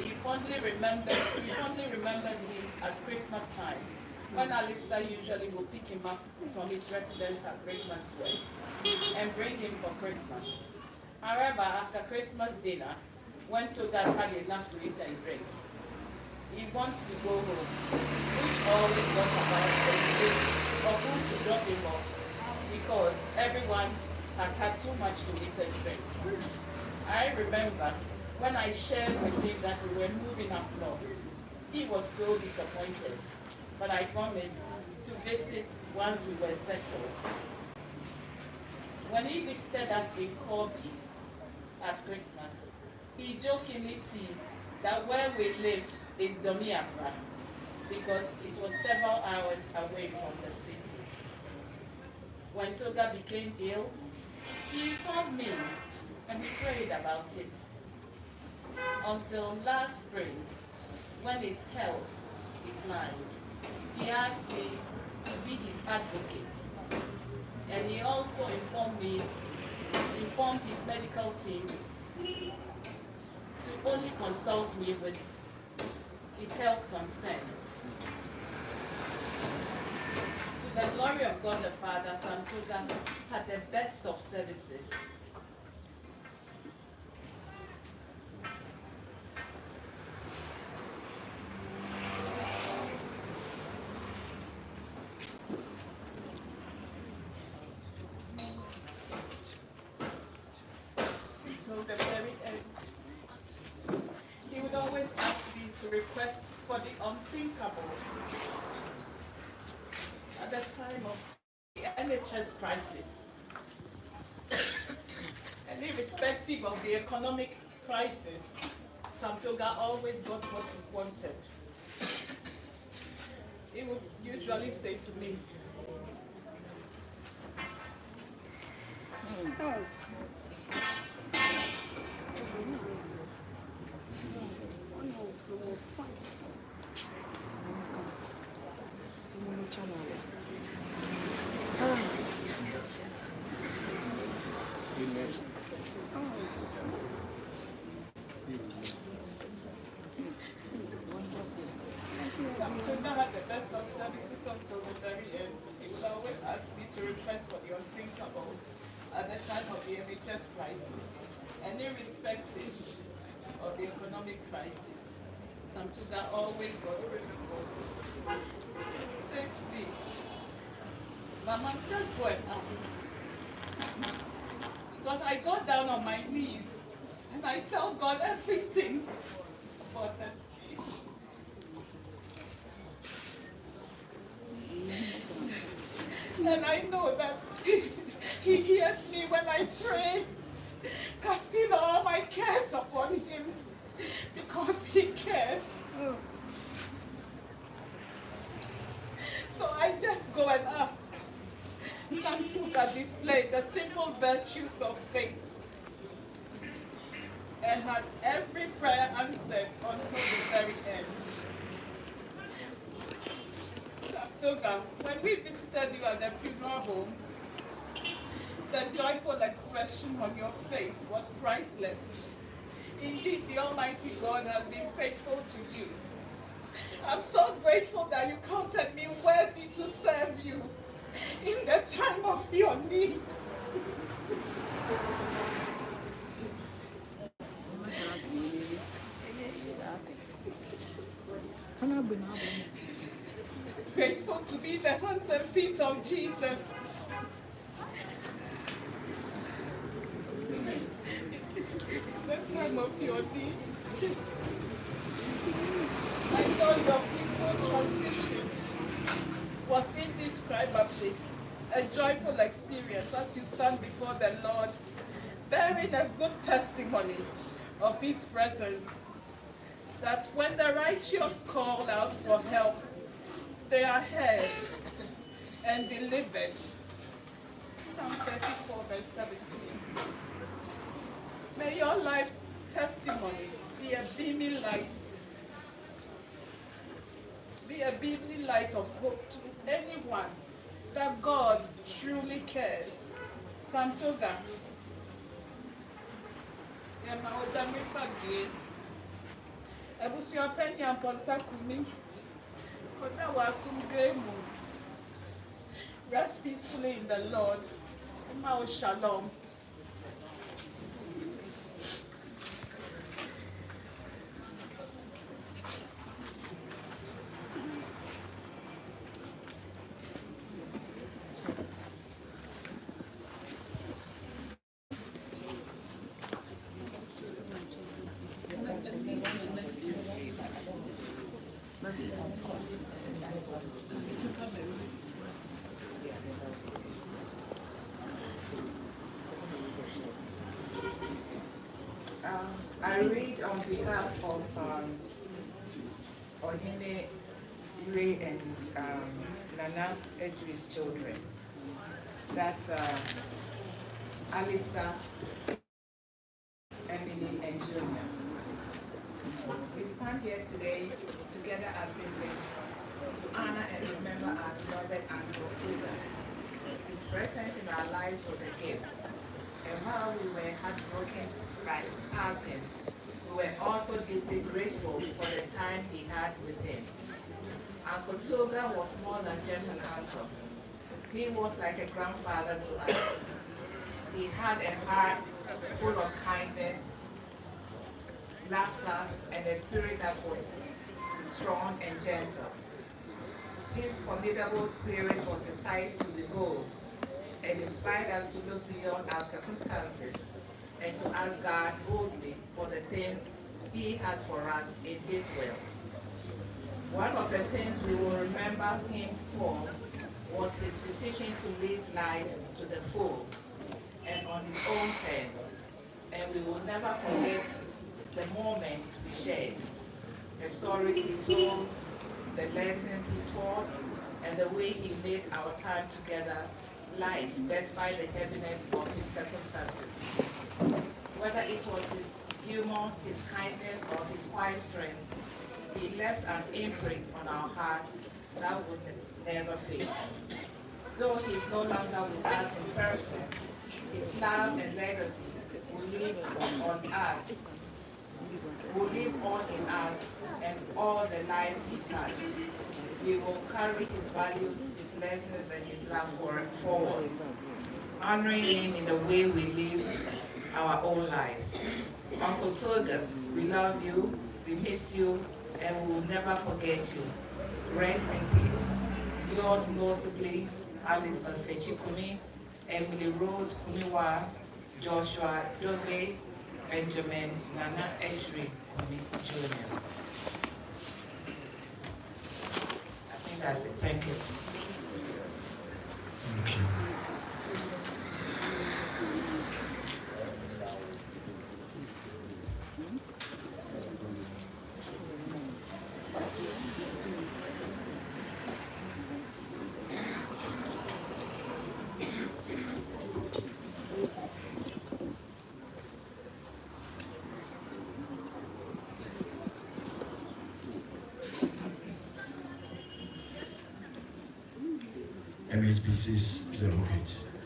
Speaker 7: He fondly remembered him at Christmas time, when Alistair usually would pick him up from his residence at Christmaswell and bring him for Christmas. However, after Christmas dinner, when Tuga's had enough to eat and drink, he wants to go home, which always brought about a debate of who to drop him off, because everyone has had too much to eat and drink. I remember when I shared with him that we were moving up north, he was so disappointed, but I promised to visit once we were settled. When he visited us in Kofi at Christmas, he jokingly teased that where we lived is Domiabra, because it was several hours away from the city. When Tuga became ill, he informed me and we prayed about it. Until last spring, when his health declined, he asked me to be his advocate. And he also informed his medical team to only consult me with his health concerns. To the glory of God the Father, Son Tuga had the best of services. The very end. He would always ask me to request for the unthinkable. At the time of the NHS crisis, and irrespective of the economic crisis, Tuga always got what he wanted. He would usually say to me, Tuga had the best of services until the very end. He would always ask me to request for the unthinkable at the time of the NHS crisis. And irrespective of the economic crisis, Tuga always got what he wanted. He said to me, Mama, just go and ask. Because I go down on my knees and I tell God everything honestly. And I know that he hears me when I pray, casting all my cares upon him, because he cares. So I just go and ask. Tuga displayed the simple virtues of faith and had every prayer answered until the very end. Tuga, when we visited you at the funeral home, the joyful expression on your face was priceless. Indeed, the Almighty God has been faithful to you. I'm so grateful that you counted me worthy to serve you in the time of your need. be the hands and feet of Jesus. The time of your need. I know your peaceful transition was indescribably a joyful experience as you stand before the Lord, bearing a good testimony of His presence, that when the righteous call out for help, they are heard and delivered. Psalm 34, verse 17. May your life's testimony be a beaming light of hope to anyone that God truly cares. Psalm Tuga. Abusuapanyin Kumi. Koda wasum gremu. Rest peacefully in the Lord. Shalom.
Speaker 8: I read on behalf of Ohene, Ray, and Nana Edri's children. That's Alistair, Emily, and Junior. We stand here today together as siblings to honor and remember our beloved Uncle Tuga. His presence in our lives was a gift, and while we were heartbroken by his passing, we were also deeply grateful for the time he had with him. Uncle Tuga was more than just an uncle. He was like a grandfather to us. He had a heart full of kindness, laughter, and a spirit that was strong and gentle. His formidable spirit was a sight to behold and inspired us to look beyond our circumstances and to ask God boldly for the things He has for us in this world. One of the things we will remember him for was his decision to live life to the full and on his own terms. And we will never forget the moments we shared, the stories he told, the lessons he taught, and the way he made our time together light despite the heaviness of his circumstances. Whether it was his humor, his kindness, or his quiet strength, he left an imprint on our hearts that would never fade. Though he's no longer with us in person, his love and legacy will live on us, will live on in us and all the lives he touched. We will carry his values, his lessons, and his love forward, honoring him in the way we live our own lives. Uncle Tuga, we love you, we miss you, and we will never forget you. Rest in peace. Yours notably, Alistair Sechi Kumi, Emily Rose Kumiwa, Joshua Doge, Benjamin Nana Edri Kumi Jr. I think that's it. Thank you.
Speaker 3: Thank you. MHB 608.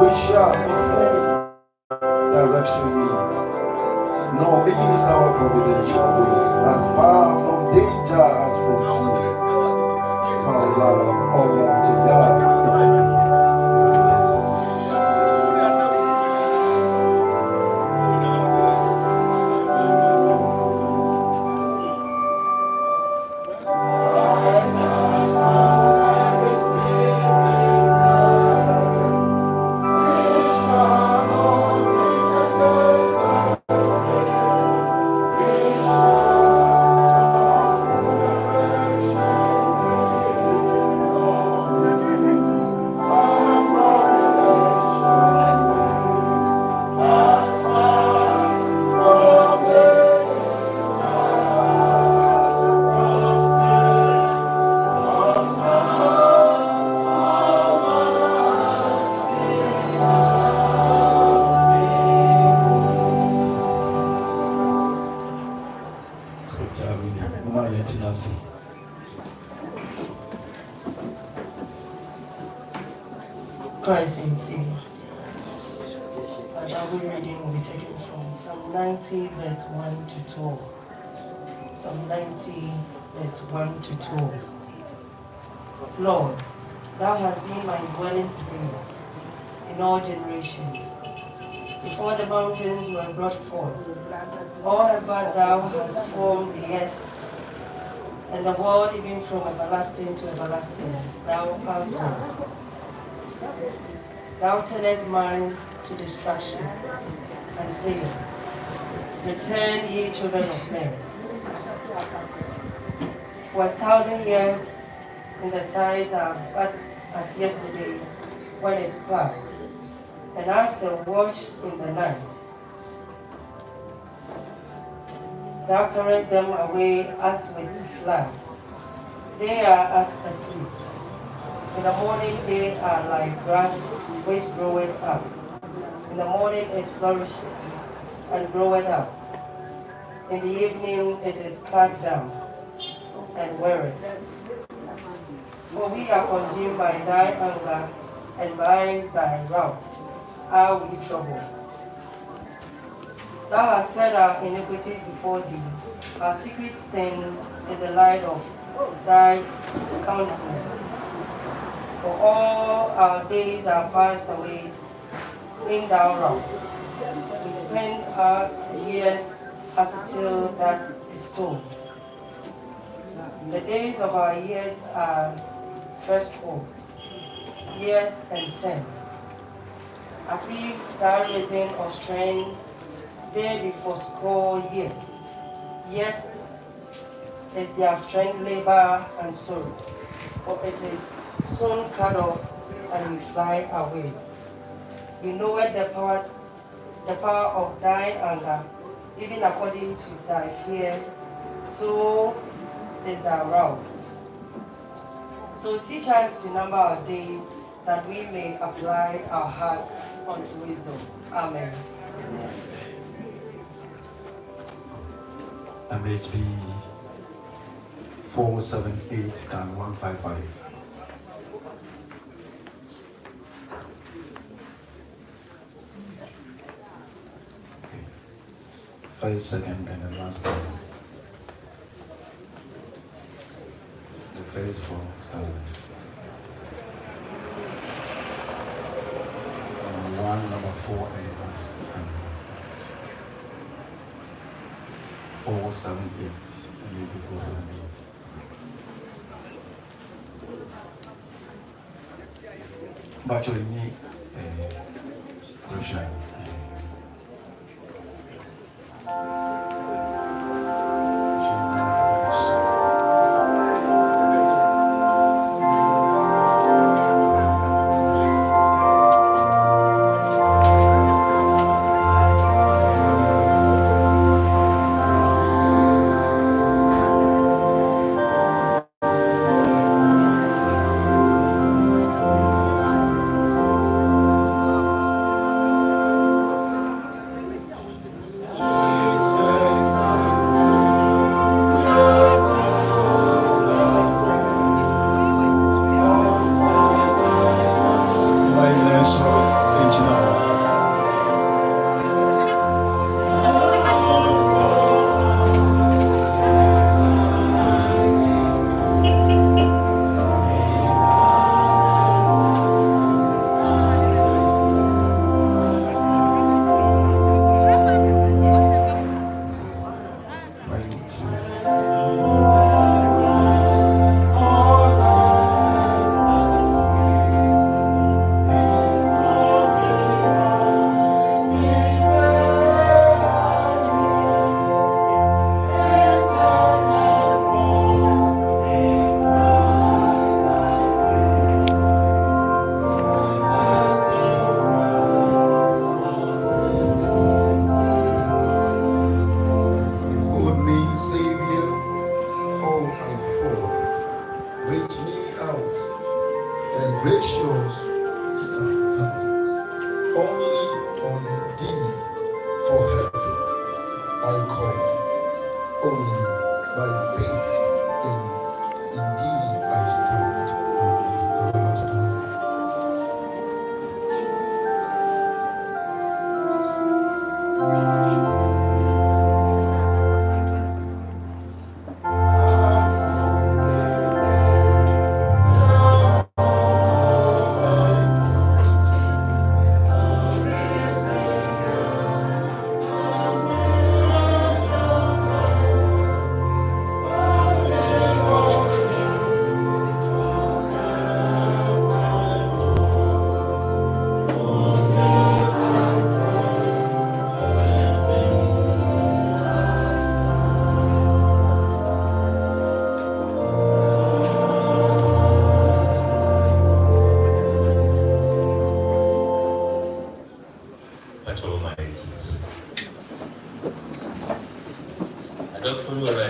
Speaker 3: We shall not fall direction me, nor is our providential way as far from danger as from fear. Our love, Almighty God, is near.
Speaker 9: Christ in tea. Our Bible reading will be taken from Psalm 90, verse 1 to 12. Psalm 90, verse 1 to 12. Lord, thou hast been my dwelling place in all generations. Before the mountains were brought forth, or ever thou hast formed the earth, and the world even from everlasting to everlasting, thou art God. Thou turnest man to destruction, and say, return ye children of men. For 1,000 years in the sight are but as yesterday when it passed, and as a watch in the night. Thou carriest them away as with a flood. They are as asleep. In the morning they are like grass which groweth up. In the morning it flourisheth and groweth up. In the evening it is cut down and weareth. For we are consumed by thy anger, and by thy wrath are we troubled. Thou hast set our iniquity before thee. Our secret sin is the light of thy countenance. For all our days are passed away in thy wrath. We spend our years as a tale that is told. The days of our years are threescore, years and 10. As if thou risen of strength, they be fourscore years. Yet is their strength labor and sorrow, for it is soon cut off and we fly away. We know the power of thy anger, even according to thy fear, so is thy wrath. So teach us to number our days, that we may apply our hearts unto wisdom. Amen.
Speaker 3: MHB 478 can 155. Okay. First, second, and the last stanza. The first four stanzas. Number 1, number 4, and the last stanza. 478, and maybe 478. But you need a question. only on thee for help I call, only by faith in thee I stand. Amen. The last stanza.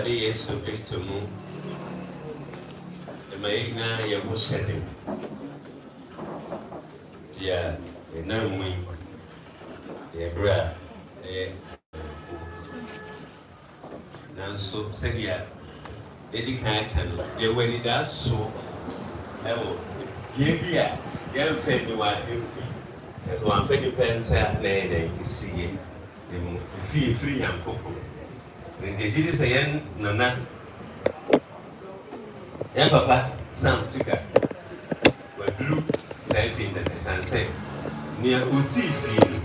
Speaker 2: Yesu Kristo mu emaina ya musede ya enamui ya bra nanso sedia edika kan ya wani da so ewo yebia ya mfeni wa efi keso wa mfeni pensa na ene isiye emu free yankoko Jadi saya nana, ya papa Sam Tuga, dulu saya finda sanse, ni usi finu,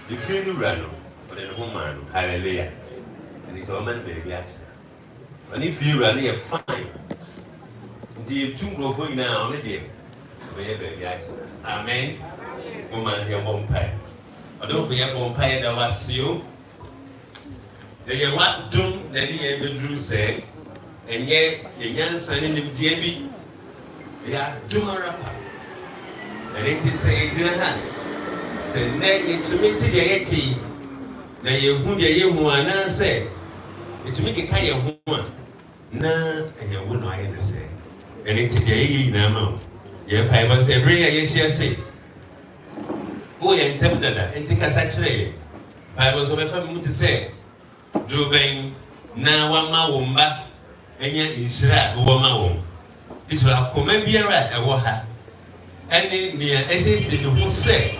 Speaker 2: di finu rano, pada rumah nu, haleluya, ini cuman berbiasa, ini finu rano ya fine, di tunggu fo ina orang dia, berbiasa, amen, rumah yang bompai, ada fo yang bompai ada wasio. They what doom that he ever drew say, and yet a young son in the DB, they are doom a rapper. And it is a dinner hand. Say, nay, to me to the 80, now you who you want to say, it's make a kind of woman. Nah, and you wouldn't I say. And it's a day now. Your pipe say, bring a yes, say. Who intended that? And take us actually. I was over for me to say. Drobeng na wama womba enya insira woma wom bitu akoma biara ewo ha ene nia esese ne ho se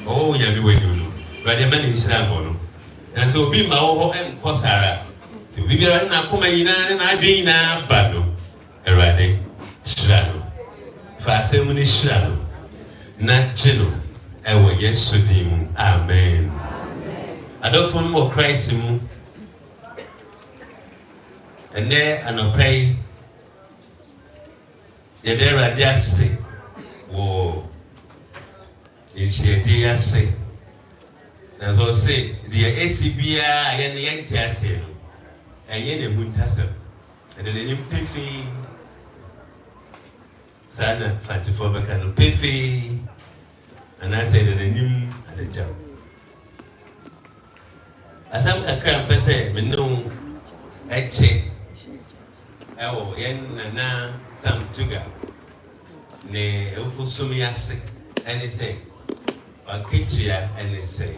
Speaker 2: o nya bi wani no bade ma ne insira mo no na so obi ma wo ho enkosara ti obi biara na akoma yina na adwen na ba no erade shira no fa asemu ne shira no na chino ewo Yesu dimu amen. Adolfo mo Christ mu ene anopai yedera radiase wo inshedi ase na so say the ACBA yen yenti ase no enye ne muntasem ene ne mpefi sana 44 baka no pefi ana say ne nim adajam asam kakra mpese menu eche ewo yen nana Sam Tuga ne efusumi ase ene say waketua ene say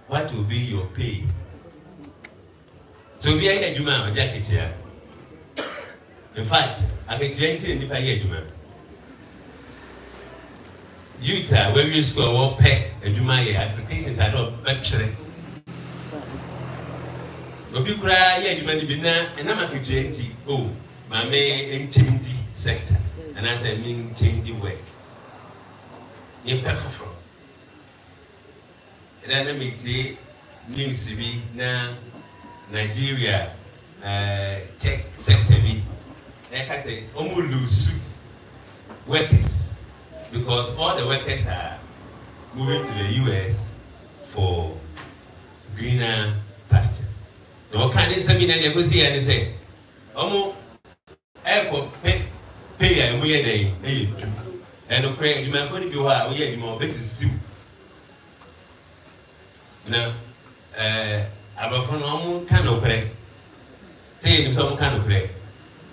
Speaker 2: what will be your pay to be a juma ojaketua in fact aketua nti nipa ye juma youth where you school wo pe adwuma ye applications are not lecture obi kura ye adwuma ni bi na na maketua nti oh mame change sector and as I mean change way in perfect and then me see news bi na Nigeria tech sector bi like I say omo lose workers because all the workers are moving to the US for greener pasture. No can you say me na go see and say omo eko pay and we dey too and no pray you man for the wa we dey better stew now abafo no omo kan no pray say you some kan no pray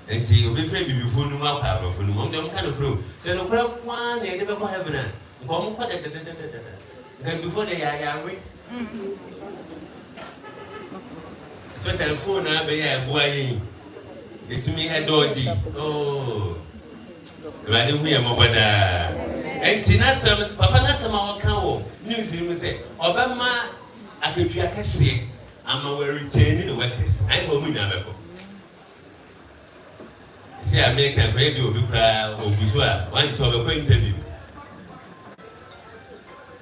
Speaker 2: enti obi frɛ bibifo no ma pa abafo no omo dem kan no pray say no pray one e dey be ko heaven Then before they are especially phone now be a boy. It's me a dodgy. Oh, I don't hear more. And Tinasam, Papa Nasama Cow, news him say, Obama, I can say, I'm a retaining the workers. I told me never. See, I make a radio or Abusua, one to a interview.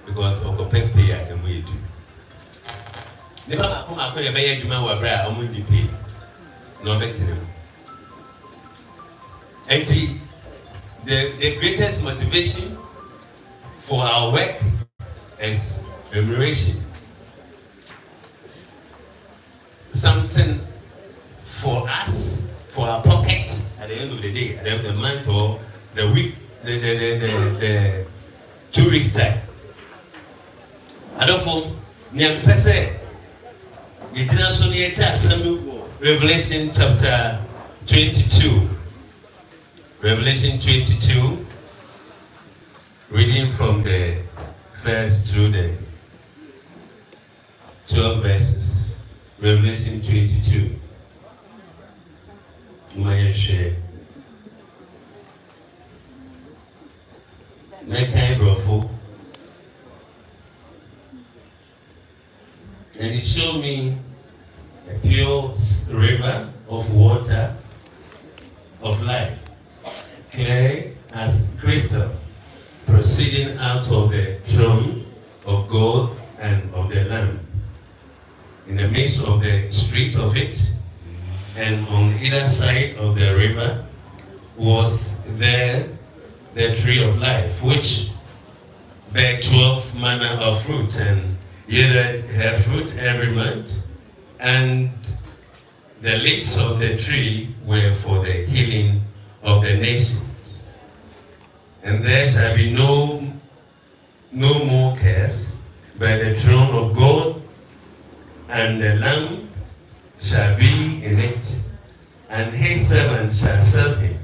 Speaker 2: Because of the pay and we do. Never come up with a better human or bra or multi pay. No better. And the greatest motivation for our work is remuneration. Something for us, for our pocket at the end of the day, at the end of the month or the week, the 2 weeks time. I don't know, near Pese, it is also near Revelation chapter 22. Revelation 22, reading from the first through the 12 verses. Revelation 22. My share. Mekai Brofo. And it showed me a pure river of water of life, clear as crystal, proceeding out of the throne of God and of the Lamb. In the midst of the street of it, and on either side of the river, was there the tree of life, which bare 12 manner of fruit, and yielded her fruit every month. And the leaves of the tree were for the healing of the nations. And there shall be no more curse, but the throne of God and the Lamb shall be in it, and his servants shall serve him.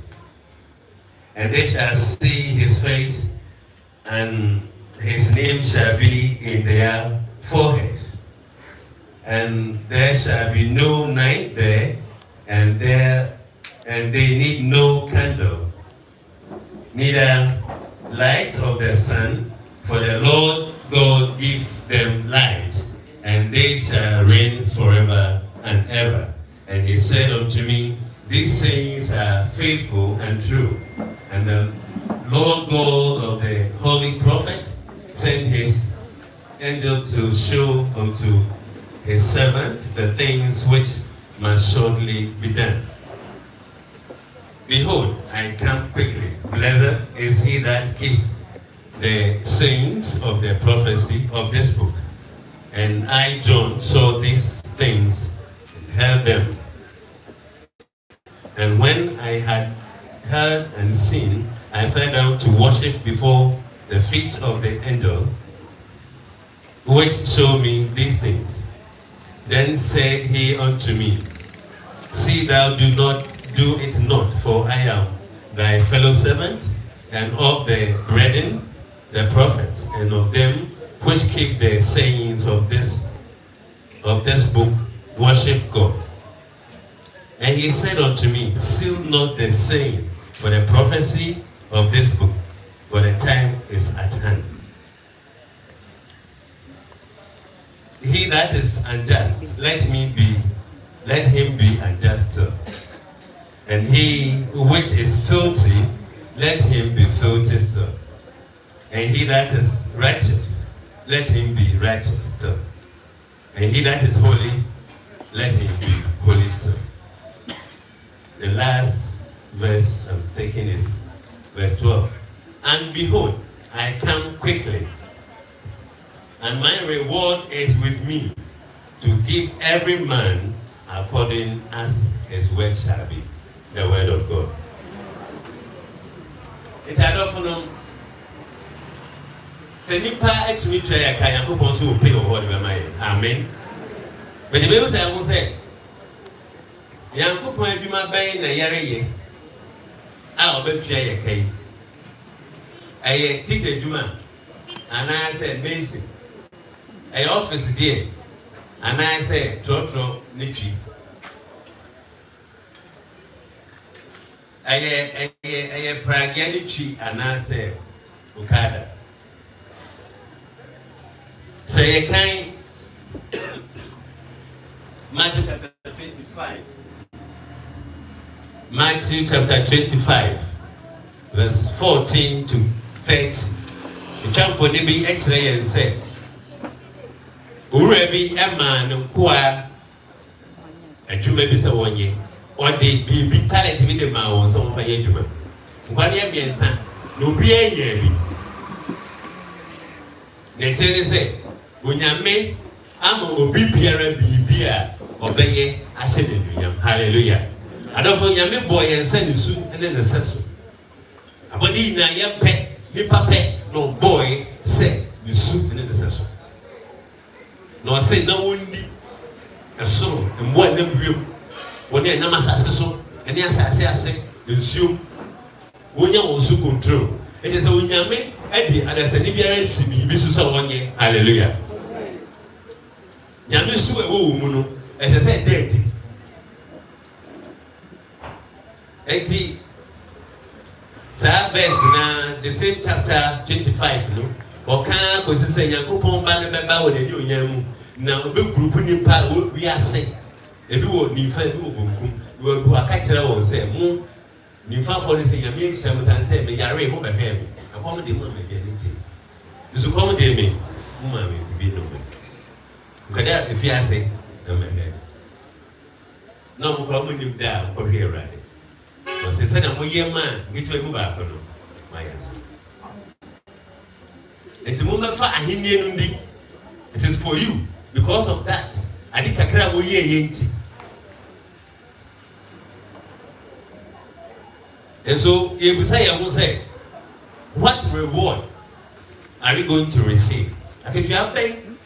Speaker 2: And they shall see his face, and his name shall be in their foreheads. And there shall be no night there, and they need no candle, neither light of the sun, for the Lord God give them light, and they shall reign forever and ever. And he said unto me, these sayings are faithful and true. And the Lord God of the holy prophets sent his angel to show unto his servant the things which must shortly be done. Behold, I come quickly. Blessed is he that keeps the sayings of the prophecy of this book. And I, John, saw these things, heard them. And when I had heard and seen, I fell down to worship before the feet of the angel, which showed me these things. Then said he unto me, see thou do it not, for I am thy fellow servant, and of the brethren, the prophets, and of them which keep the sayings of this book, worship God. And he said unto me, seal not the saying, for the prophecy of this book, for the time is at hand. He that is unjust, let him be unjust still. And he which is filthy, let him be filthy still. And he that is righteous, let him be righteous still. And he that is holy, let him be holy still. The last verse I'm taking is verse 12. And behold, I come quickly, and my reward is with me, to give every man according as his work shall be. The word of God. It's a lot for them. Say, Nipa, it's me try a kayan who wants to pay or whatever my amen. But the Bible says, Yanko point be my bay in a yare. I'll bet you a kay. I teach a Juma. and I said Mason. A office there, and I said Trotro Nichi. I Praganichi, and I said Okada. So you can Matthew chapter 25. Matthew chapter 25, verse 14 to 30. The chant for the be X-ray and say, Urebi Eman Kwa, and you may be so 1 year, or the be talent with the man on some fire. 1 year means no be a year. Next year, they say, when you may, I'm a BPR, obey, I said, hallelujah. I don't know your boy and send you soon and then the sense. About the young pet, nipper pet, no boy, say you soon and then the sense. No, I say no one need a soul and one them real. When they are not so, and yes, I say, you soon. When you also control, it is a when you make Eddie understand if you are a CB, Mrs. 1 year, hallelujah. Yamusu a woman, as I said, dirty. 80 verse na the same chapter 25 no oka ko sise Akropong ba ne beba wo de ni onyamu na obe group nimpa wi ase ebi wo nifa ebi wo bonkum wo aka kire won se mu nifa for se yami ehia san se me yare mo be hwe me akom de mu me de nti bisu kom de me mu ma me bi no me kada efi ase na me de no mo ko mo nim da ko hwe rade. Because they said, I'm a young man, get to a move up. It's a moment for a Hindian. It is for you. Because of that, I think I can't go here. And so, if we say, I will say, what reward are we going to receive? Like if you have pain,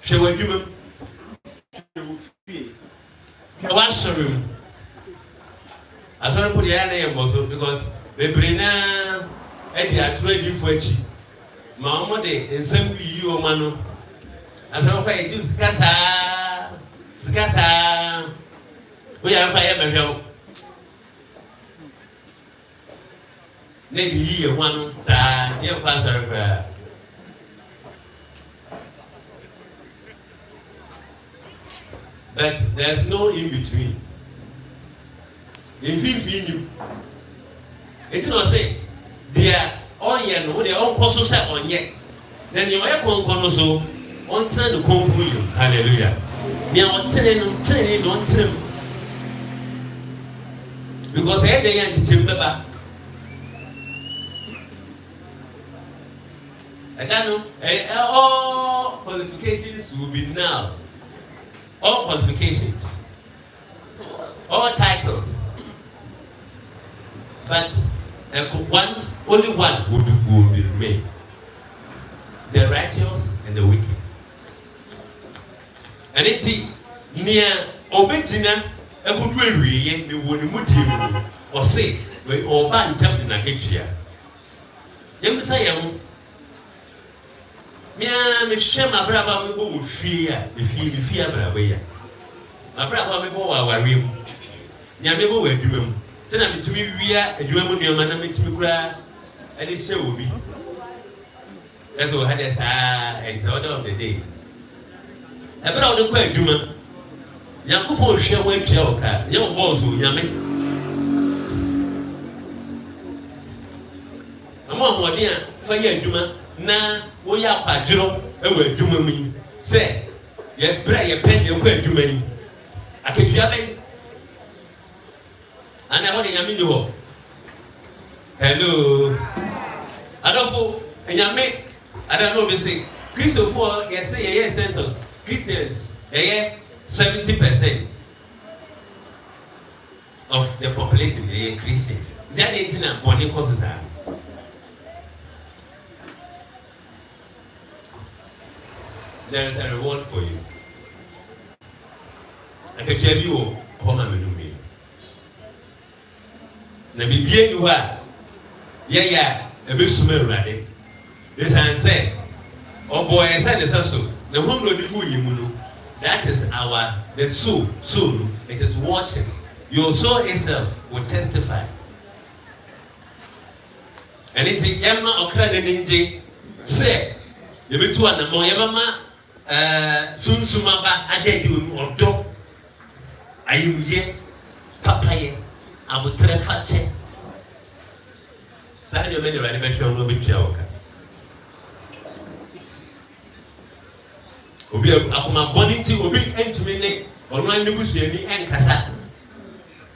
Speaker 2: she will give him. One room. I saw put the name also because they bring a trade for it. Mamma de and simply you, Mano. I saw quite just Scassa. We are by ever help. Maybe you one that your pastor. But there's no in between. If you it's not say they are on yet, no, they are on course on yet. Then you are on so on turn to come for you. Hallelujah. They are turning, don't turn. Because every day to chamber. I don't know, all qualifications will be now. All qualifications, all titles, but only one will be remain: the righteous and the wicked. And it's near Obetina, a good way, the one mutim or say, we all ban jumped in a kitchen. Young say, me share my brother with fear, if you fear my way. My brother will go our room. Yamebo will do him. Send him to me, we are a German man, and to cry, and it shall be. That's what had as the order of the day. About the quack, Juma. Yakupo shall wait your car, young boss who yammy. Among what dear, fire Juma. Na we are padro ewe dwuma mi say ye bra ye pen ye kwa dwuma yi akefia ben ana ho de nyame ni ho hello adofo nyame ada no be say Christopher ye say ye census Christians ye 70% of the population ye Christians that is na body causes are. There is a reward for you. I can tell you, Homa Menumi. Na Bibia you are. Yeah. Abusuapanyin Rade. This and say, oh boy, I said this also. The home no live you. That is the soul. It is watching. Your soul itself will testify. And it's the Yama or Cradinji say, you be to an Moyama Sunsumaba Adedum or Dog. I am ye, Papaye, I will trefache. Sadio many renovation will be Kioka. Obi akoma boniti obi entumi ne ono anibusuani enkasa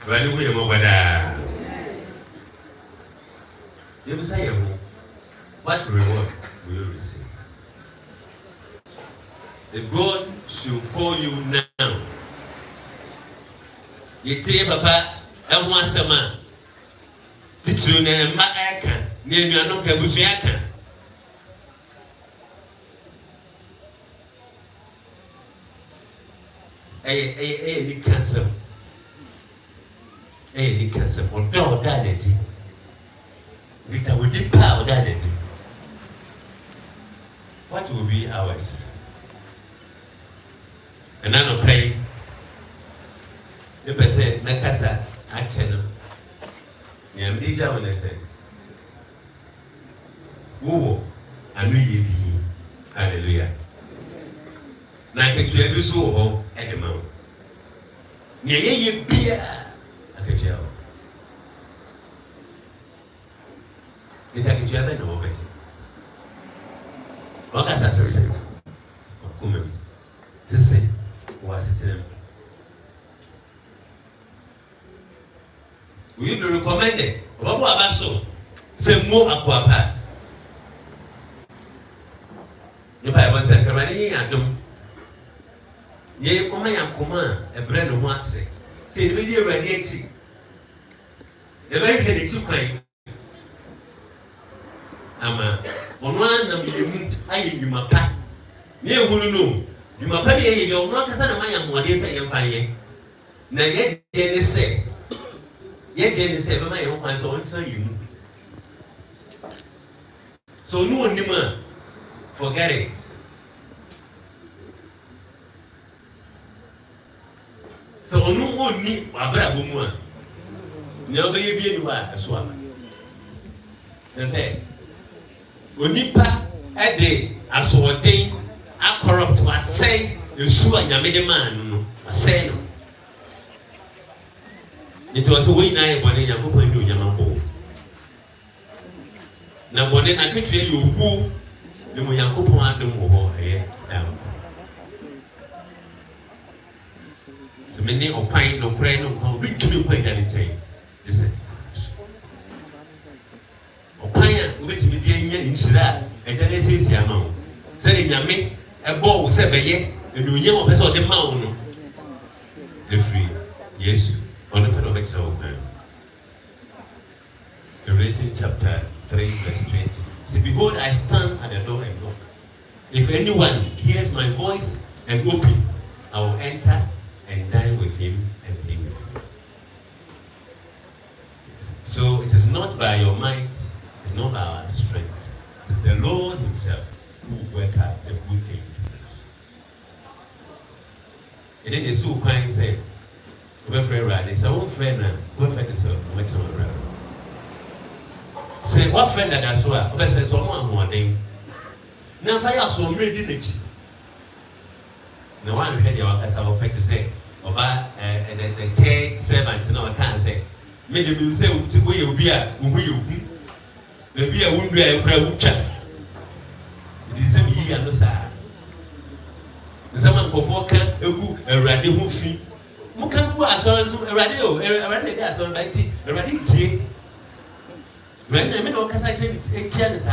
Speaker 2: wale wo yemo wada you say what reward will you receive? If God should call you now, yete papa eho asema titru na ma aka na enuanom ka busua aka ni cancer. Ni cancer. Or dog died. Little would be power died. What will be ours? And I don't pray. The person, Nakasa, Acheno. Yam Dija when I say, woo, and we be. Hallelujah. Na ketu ebi so ho edema o ne ye bia aketu o ita ketu aba no obeti o ka sa sese Kumi sese wa sitem we do recommend it obo abaso se mo Akuapem ni ba e se kamani adom ye koma yankoma ebre no ho ase se e be di Awurade echi e be hwe de ti kwan ama ono anam yemu aye dwuma pa ne ehunu no dwuma pa de ye ono akasa na manya hoade se ye mfanye na ye de ne se be ma ye ho kwan so ontan yemu so no onima forget it. So onu oni abra bomu a ne obeye bie ni wa eso ama na say onipa e de asowoten acorrupt wa say esu anyame de man no asay no it was we na e bone yakopon de onyama ko na bone na ketwe ye owu ne mo yakopon adom wo ho e down. So many opine no pray no how big to be quite anything. This is opine with me dear in Sra and Genesis Yamau. Saying Yame a bow 7 years and you know of the mountain. The free, yes, on the pedometer of man. Revelation chapter 3, verse 20. Say, behold, I stand at the door and knock. If anyone hears my voice and open, I will enter and dine with him and he with me. So it is not by your might, it's not by our strength. It is the Lord himself who work out the good things in us. And then the so kind say, "My friend, right? It's our own friend now. My friend is a maximum brother." Say, what friend that I saw? I said, "Someone who are doing." Now, if I saw me, didn't it? No one heard your as I was to say, "Oba, the care servant, no, I can't say." Maybe you say, "We will be a maybe a wound where I chat." It is some year, no, sir. Someone before can a radio fee. Mukan was a radio, a radio, a radio. When I mean, no, because I change 8 years,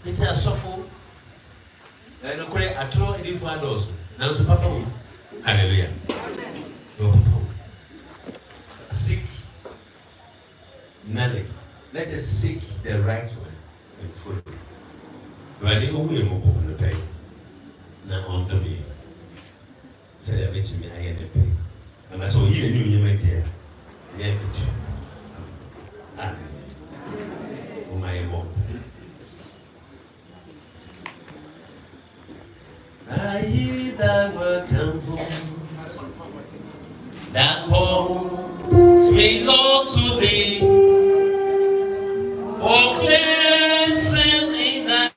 Speaker 2: it's a soft. I don't create a throw in for those. Now, so Papa, hallelujah. Seek knowledge. Let us seek the right one and follow. But they only move on the time. Now, on the way. Say, I bet you me, I am the pay. And I saw you knew you make there. Yeah, amen. yebo. I hear that word comes that calls me Lord to thee for cleansing in thy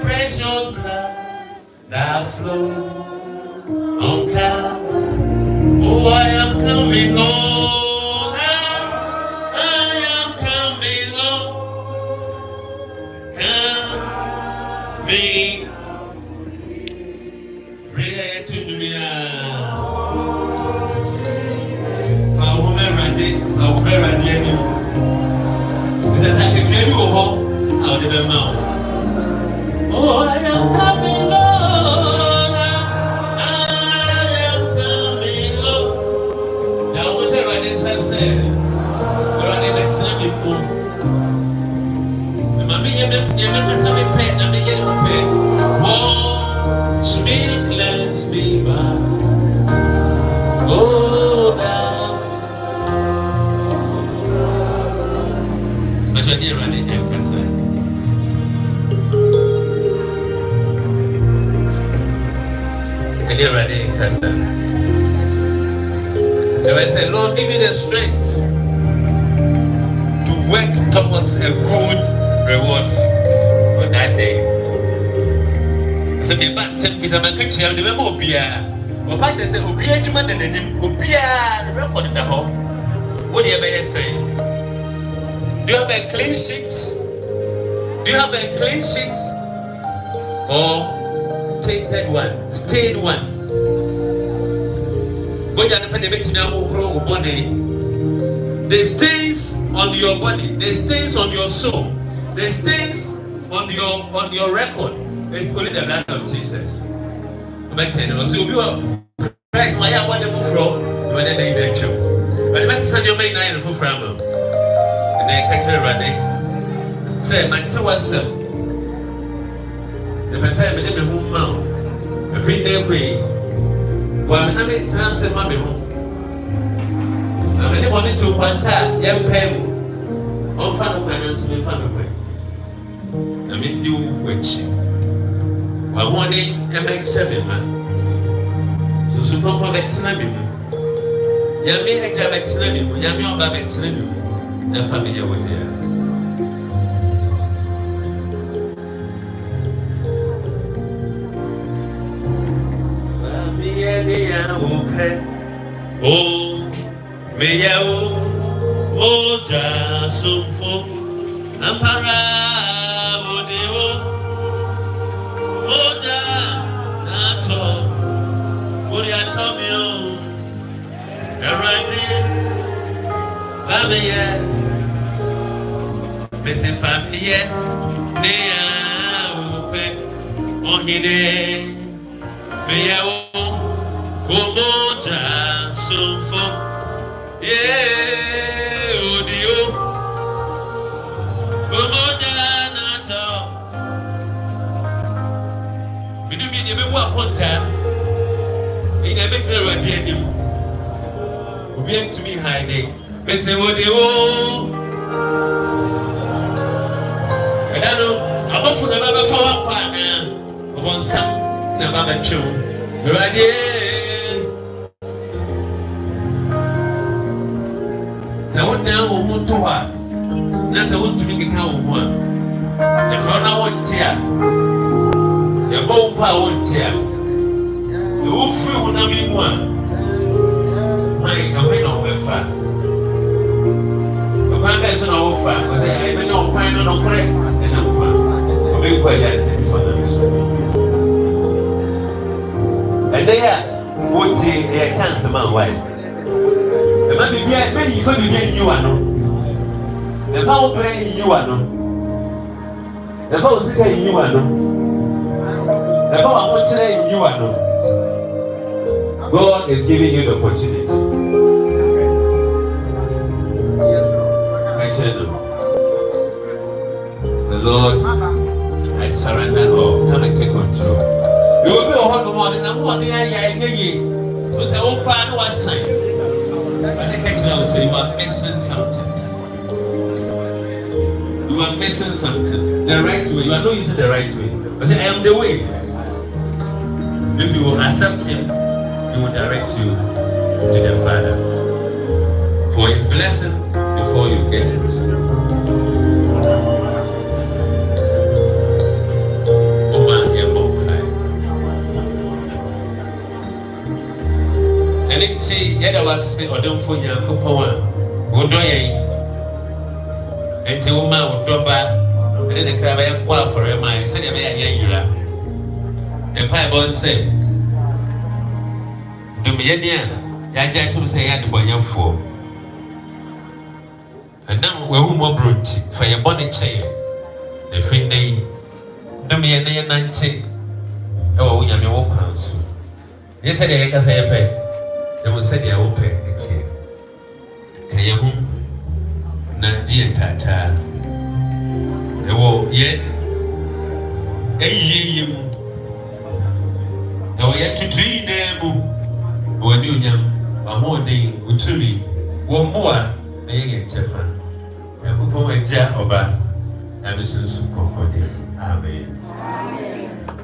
Speaker 2: precious blood that flows on Calvary. Oh, I am coming, Lord. I am coming, Lord. Coming. Pray to me. Oh, I am coming, Lord. I am coming, Lord. Now, whatever it is I said, you are in the time before. The mommy, you never saw me pay, and I get it pay. Wash me, cleanse me, back. Oh, now. But you're here running, you can say. Ready, Pastor. So I said, Lord, give me the strength to work towards a good reward for that day. So the back ten Peter Mankich, I remember Obia. Or Pastor said, Obia, you man, and then Obia, record in the home. What do you ever say? Do you have a clean sheet? Do you have a clean sheet? Or tainted one, stained one? The stains on your body, the stains on your soul, the stains on your record is only the blood of Jesus. But you are Christ, my wonderful flow, when they make you. But let's send your main line for Frammer. And then catch her running. Say, my two was the Messiah, but every woman, a free day way. Well, I'm not saying, Mammy, I'm anybody to Panta, young Pam, on fan of finance in family. I mean, you which I want a MX7 man. So, super collect Snabby. Yammy, a Jabek Snabby, Yammy or Babek Snabby, the family over there. Oh, me yao, oja sumfo, ampara odeo, oja nato, oja tomio, eradi, famille, mais c'est famille, nea upe, onine, me yao. Omoja sumfo, yeah, odio. Omoja nato. We do mean you be walk on time. In a big area, dear. We have to be hiding. We say odio. I don't know. I'm not for the Baba for our partner. One some the Baba Chu. Ready? So what now won't to her? That's the one to make a cow one. The front I won't tear. The bone power won't tear. The wolf will not be one. Mine, I'm no far. The man is no far, because I even know pine on a crack and I'm far. I'll be quiet for them. And they are would say a chance of my wife. The man be many for me, you are no. The foul playing you are no. The foul saying you are no. The foul won't say you are no. God is giving you the opportunity. The Lord, I surrender all. Come and take control. You will be a hot morning. I'm wondering, I was the old part was sign. But the text now say you are missing something. You are missing something. The right way. You are not using the right way. I say, I am the way. If you will accept him, he will direct you to the Father. For his blessing before you get it. And it yet was or don't for your coupon. Would do ye? And the woman would drop back and then the crab for a mile. Said a man, the Bible said, do me any, I just to say, I had the boy for. And now we're more brute for your bonnet chair. The friend day, do me any 90. Oh, we are no pounds. Yesterday, I can say a pay. They will say they are open it here. Kayahu Nandi and Tata. They will yet a year. They were yet to 3 them. When you young, a more day, Utuli, one more, a young Jeffan. And who go a jar or bar, and the sons of Concordia. Amen.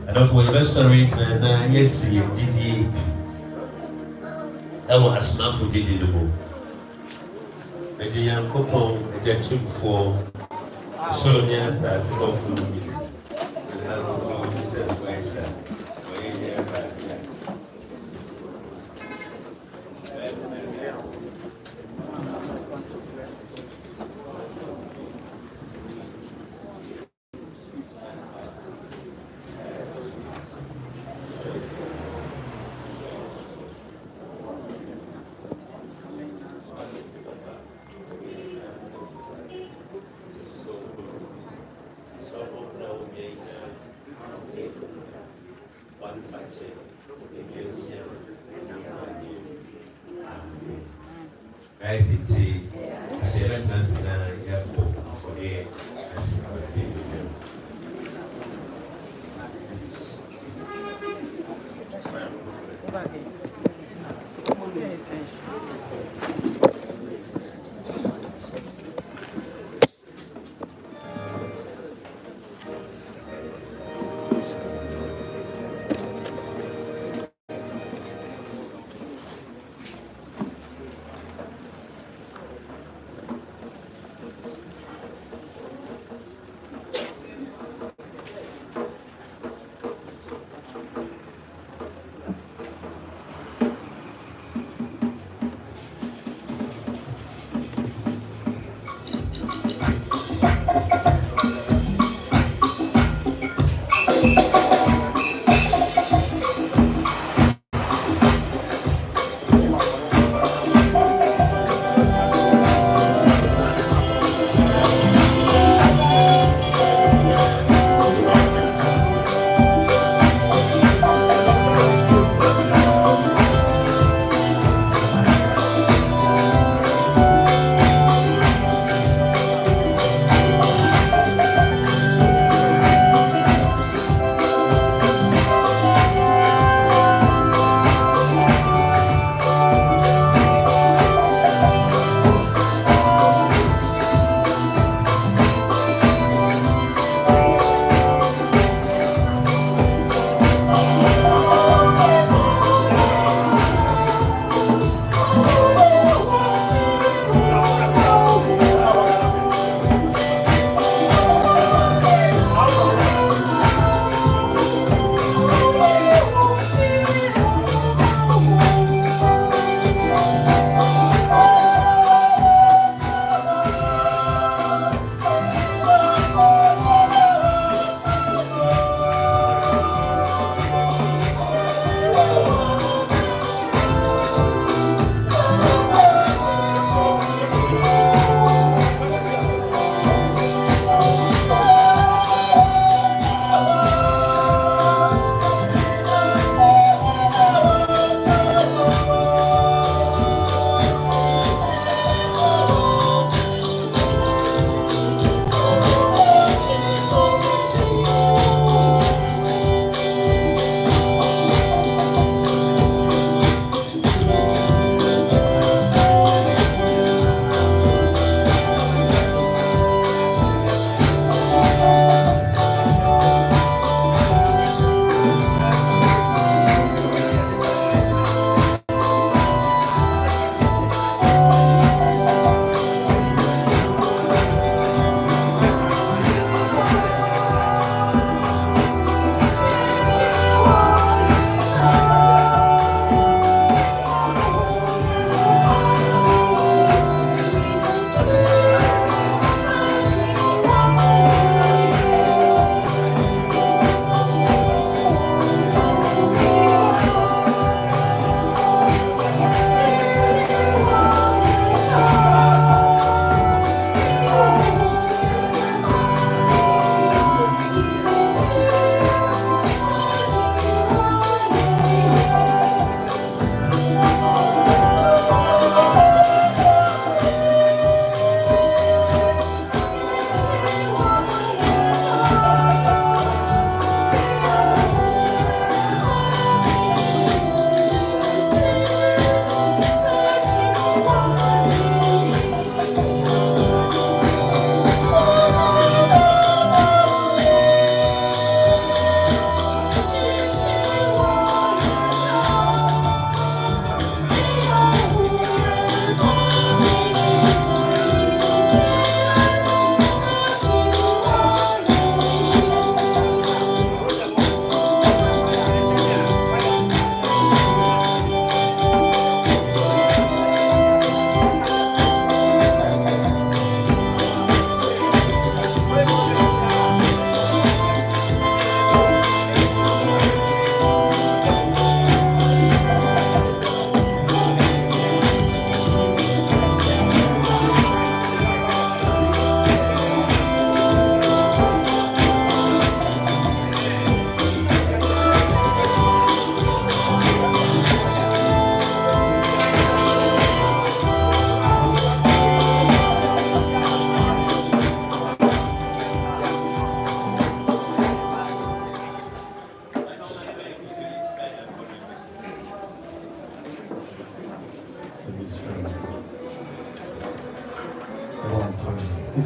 Speaker 2: And of what restoration, yes, GD. I was not for GD the book. A young couple, a jet for Solonians as a food meeting. And I will go to Jesus Christ.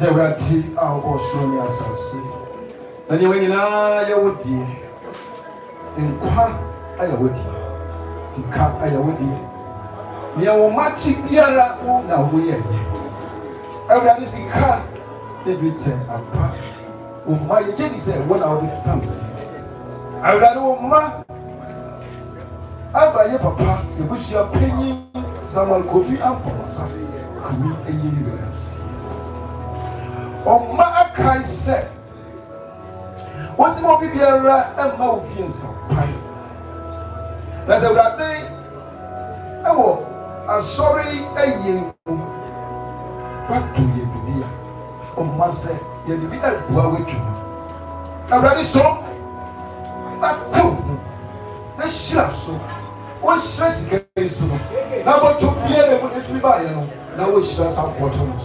Speaker 3: Zerati, our Australia Sassi. Anyway, now you would dear. In Qua, I would dear. Sika, I would dear. Near Mati Biara, now we are. I would have Sika, the bitter and pa. My Jenny said, one out of the family. I would have no ma. I buy your papa, you wish your penny, someone Kofi and Ponsa. Kumi a year. Oh, my Kai said, what's more, be a mouth in some pine. That's a that day. I'm sorry, a year. What do you do? Oh, Master, you're the bigger boy with you. I'm ready, so. That too. Let's shut so. What stress case? Now, what to be able to free by you. Now, we stress our bottom.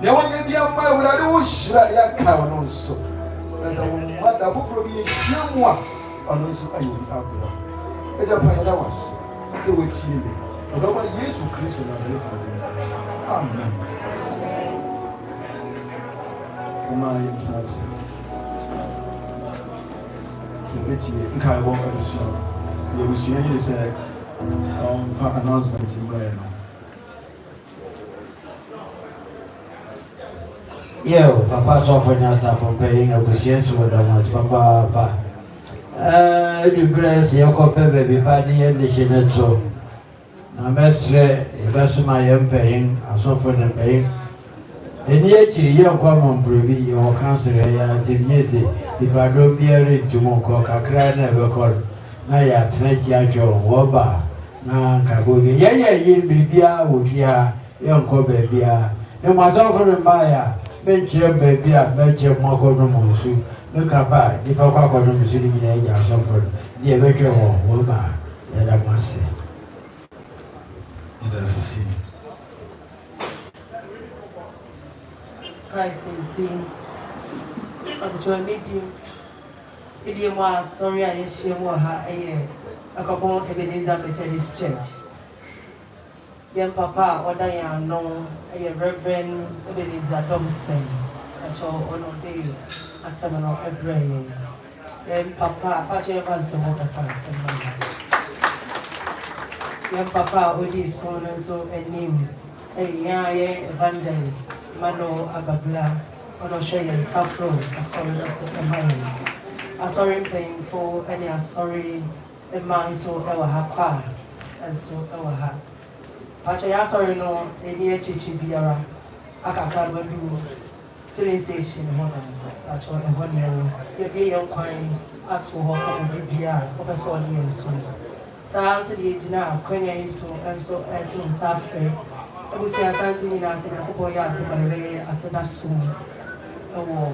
Speaker 3: Now, when you be a man with a little shrat, you can't also. There's a mother who be a shame on us. I will be out there. It's a fire that was so with Chile. But over years of Christmas, amen. My instance, the Betty, I walk at the show. You was usually say, for announcement in Brian.
Speaker 1: Yo, Papa softened us from paying appreciation with us, Papa. You bless your Akuapem baby party and the Shineto. Now, Mestre, if that's my own paying, I suffer the paying. And yet, you are common privy, your counsel, and Timothy, the Pado bearing to Monco, a cry never called. Naya, Tanaja, Woba, Nan Kabugi, you'll be beer with ya, young Kobe beer. You must offer a buyer. Bencher baby, I bet you more Mosu. Look up by the Papa sitting in a yard suffered. The avenger of Woba, and I must say.
Speaker 3: Yes,
Speaker 9: Christ in team. Of to a medium. Idiom was sorry, I assume her a Akropong Ebenezer Methodist Church. Young Papa, or Diane, no, a Reverend Ebenezer Domson, at all on a day, a seminar every year. Then Papa, Patrick Evans, and Papa. Young Papa, who is so and so a name, a young evangelist, Mano Ababla, on Australia, Safro, a sorry, a man. A sorry paying for any a sorry, a man so ever have and so ever have. Actually, sorry, no, any Chichibiara, Akapra will do filling station, actually, 1 year. The day of coin at home, BBR, Professor and so. So, the age now, Quenya so and so at Saturday. I was here something as in a couple of years, but I said that soon. Oh,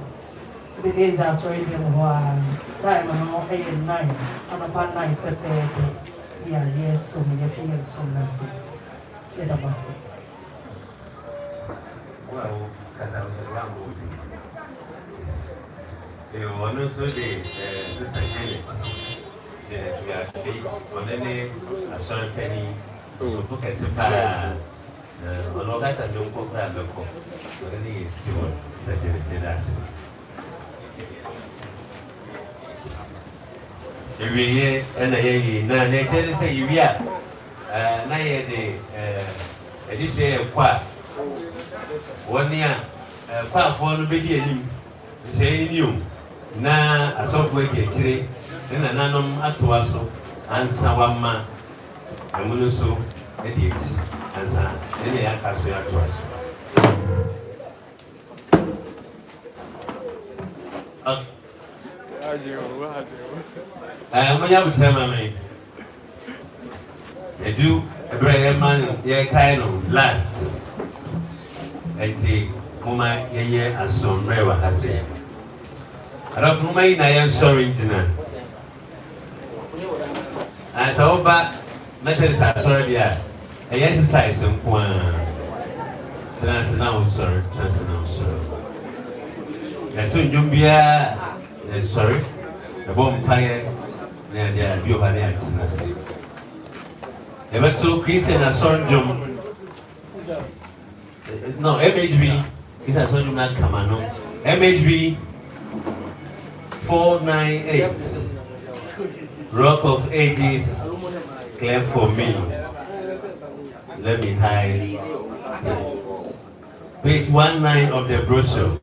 Speaker 9: the days are sorry, time I'm not 8 and 9, I'm about 9 prepared. Yeah, yes, so many feelings, so nasty.
Speaker 2: Well, because I was around with you. They were also the Sister Janet, we are free on any assurance penny, so book a separate. On August, I don't go grab the book, but any is still Sister Janet did us. If we hear and I hear now, they tell us you are. Na ye de edise kwa woni a kwa afo no bedi anim se ni o na asofo ege kire na nanom atoa so ansa wama amuno so e de echi ansa e ya kaso ya atoa so manya butrema me they do a brave man, yeah, kind of last. And the woman, yeah, as some brave has said. I don't know, I am sorry, Jina. And so, but methods are sorry, yeah. I exercise some one. Transnational, sorry, transnational, sorry. The two Jumbia, sorry, the bomb fire, they are beautiful activity. Ever to Christian and Son Jum. No, MHB, This is something that come on. MHB 498. Rock of Ages, clear for me. Let me hide. Page 19 of the brochure.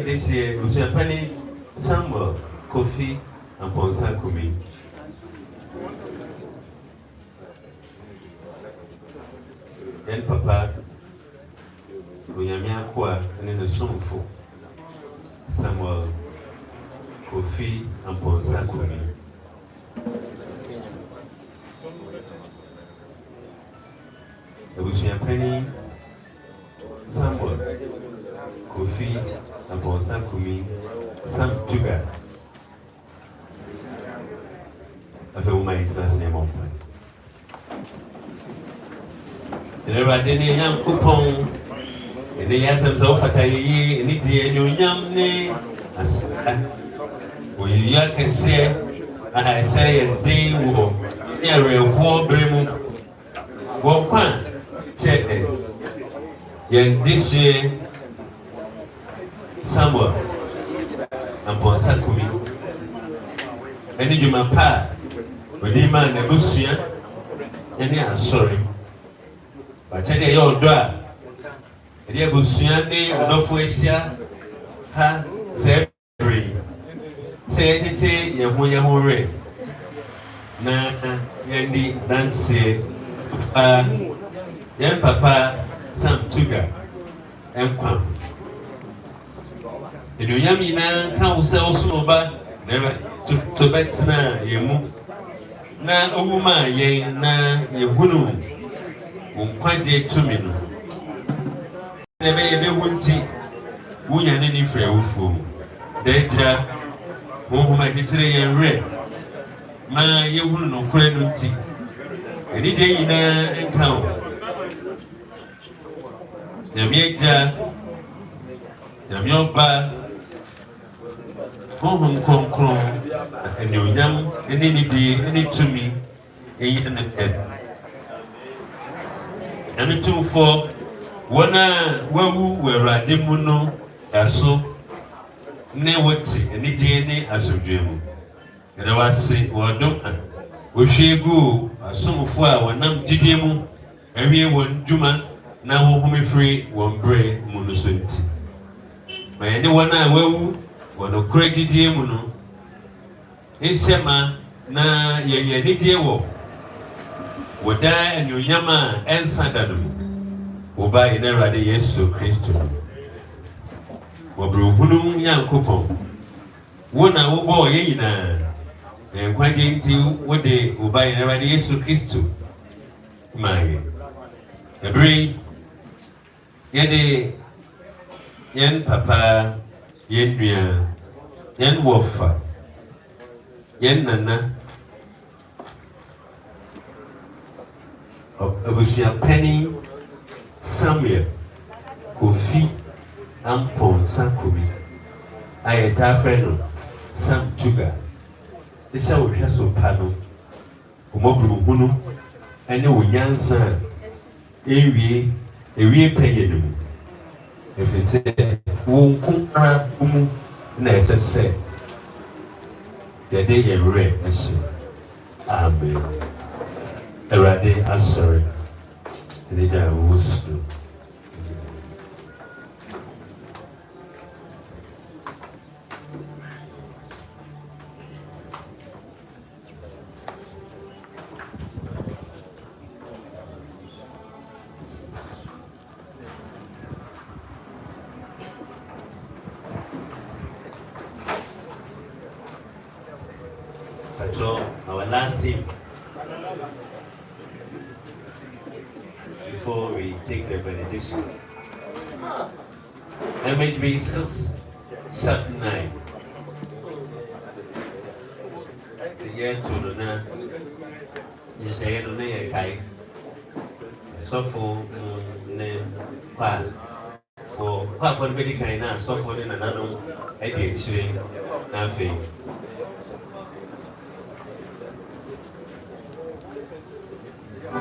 Speaker 2: This year, Abusuapanyin Samuel, Kofi, and Kumi. Then Papa, Akua, and then the Sumfu, Samuel, Kofi, and Kumi. Abusuapanyin Samuel, Kofi, and Kumi, Sam Tuga. Of a woman is last name of mine. There are the young Akropong, and the Yasams of Fatayi, and the Yam, as when you can say, I say a day war, area war brim, war pan, check it. Yen this year. Samuel and Kumi. Any human pa, with the man and Lucian, and they are sorry. But any old dog, and the Abusuan, and of Asia, ha, say, Yahoo, na Yandy, Nancy, Yan Papa, Sam Tuga, and Kwam. And you yam in a council so bad, never to bet na yemu. Na a woman, ye na ye wunu, quite ye 2 minutes. Never ever wunty, woo yan any frail fool. Deja, whom I get and red. Ma ye wouldn't know credit. Any day in a count. Yamieja, Yamioba, Home Concron, and your young, any day, any to me, and the 2 4 1 wawu were a demono, so ne wati, any day, as a dream. And I was say, well, don't we go as some of our nam Gidimu, every one Juma, now home free, one bray, monosunti. My anyone I will, one of credit Diamono. Ishama, na ye Nidia wo. Would die and your yama and Sandanu. Will buy in a radi Yesu Christo. Wabru young coupon. One I will boy in a. And quite into what they will buy in a Yesu Christo. My brain, yet yen papa, yen bia, yen wofa, yen nana, Abusuapanyin Samuel, Kofi, Akropong Kumi, Ayetafreno, Sam Tuga. This is our castle panel. Umobunu, and no yansa. A we pay you. If it's a won't come, necessary. The day you read, Amen. Already, I'm sorry. And it was to. Our last hymn before we take the benediction. MHB 679. The year to the you say no near Kai. So for the medical now, so for in another actually nothing.
Speaker 3: Come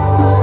Speaker 3: on.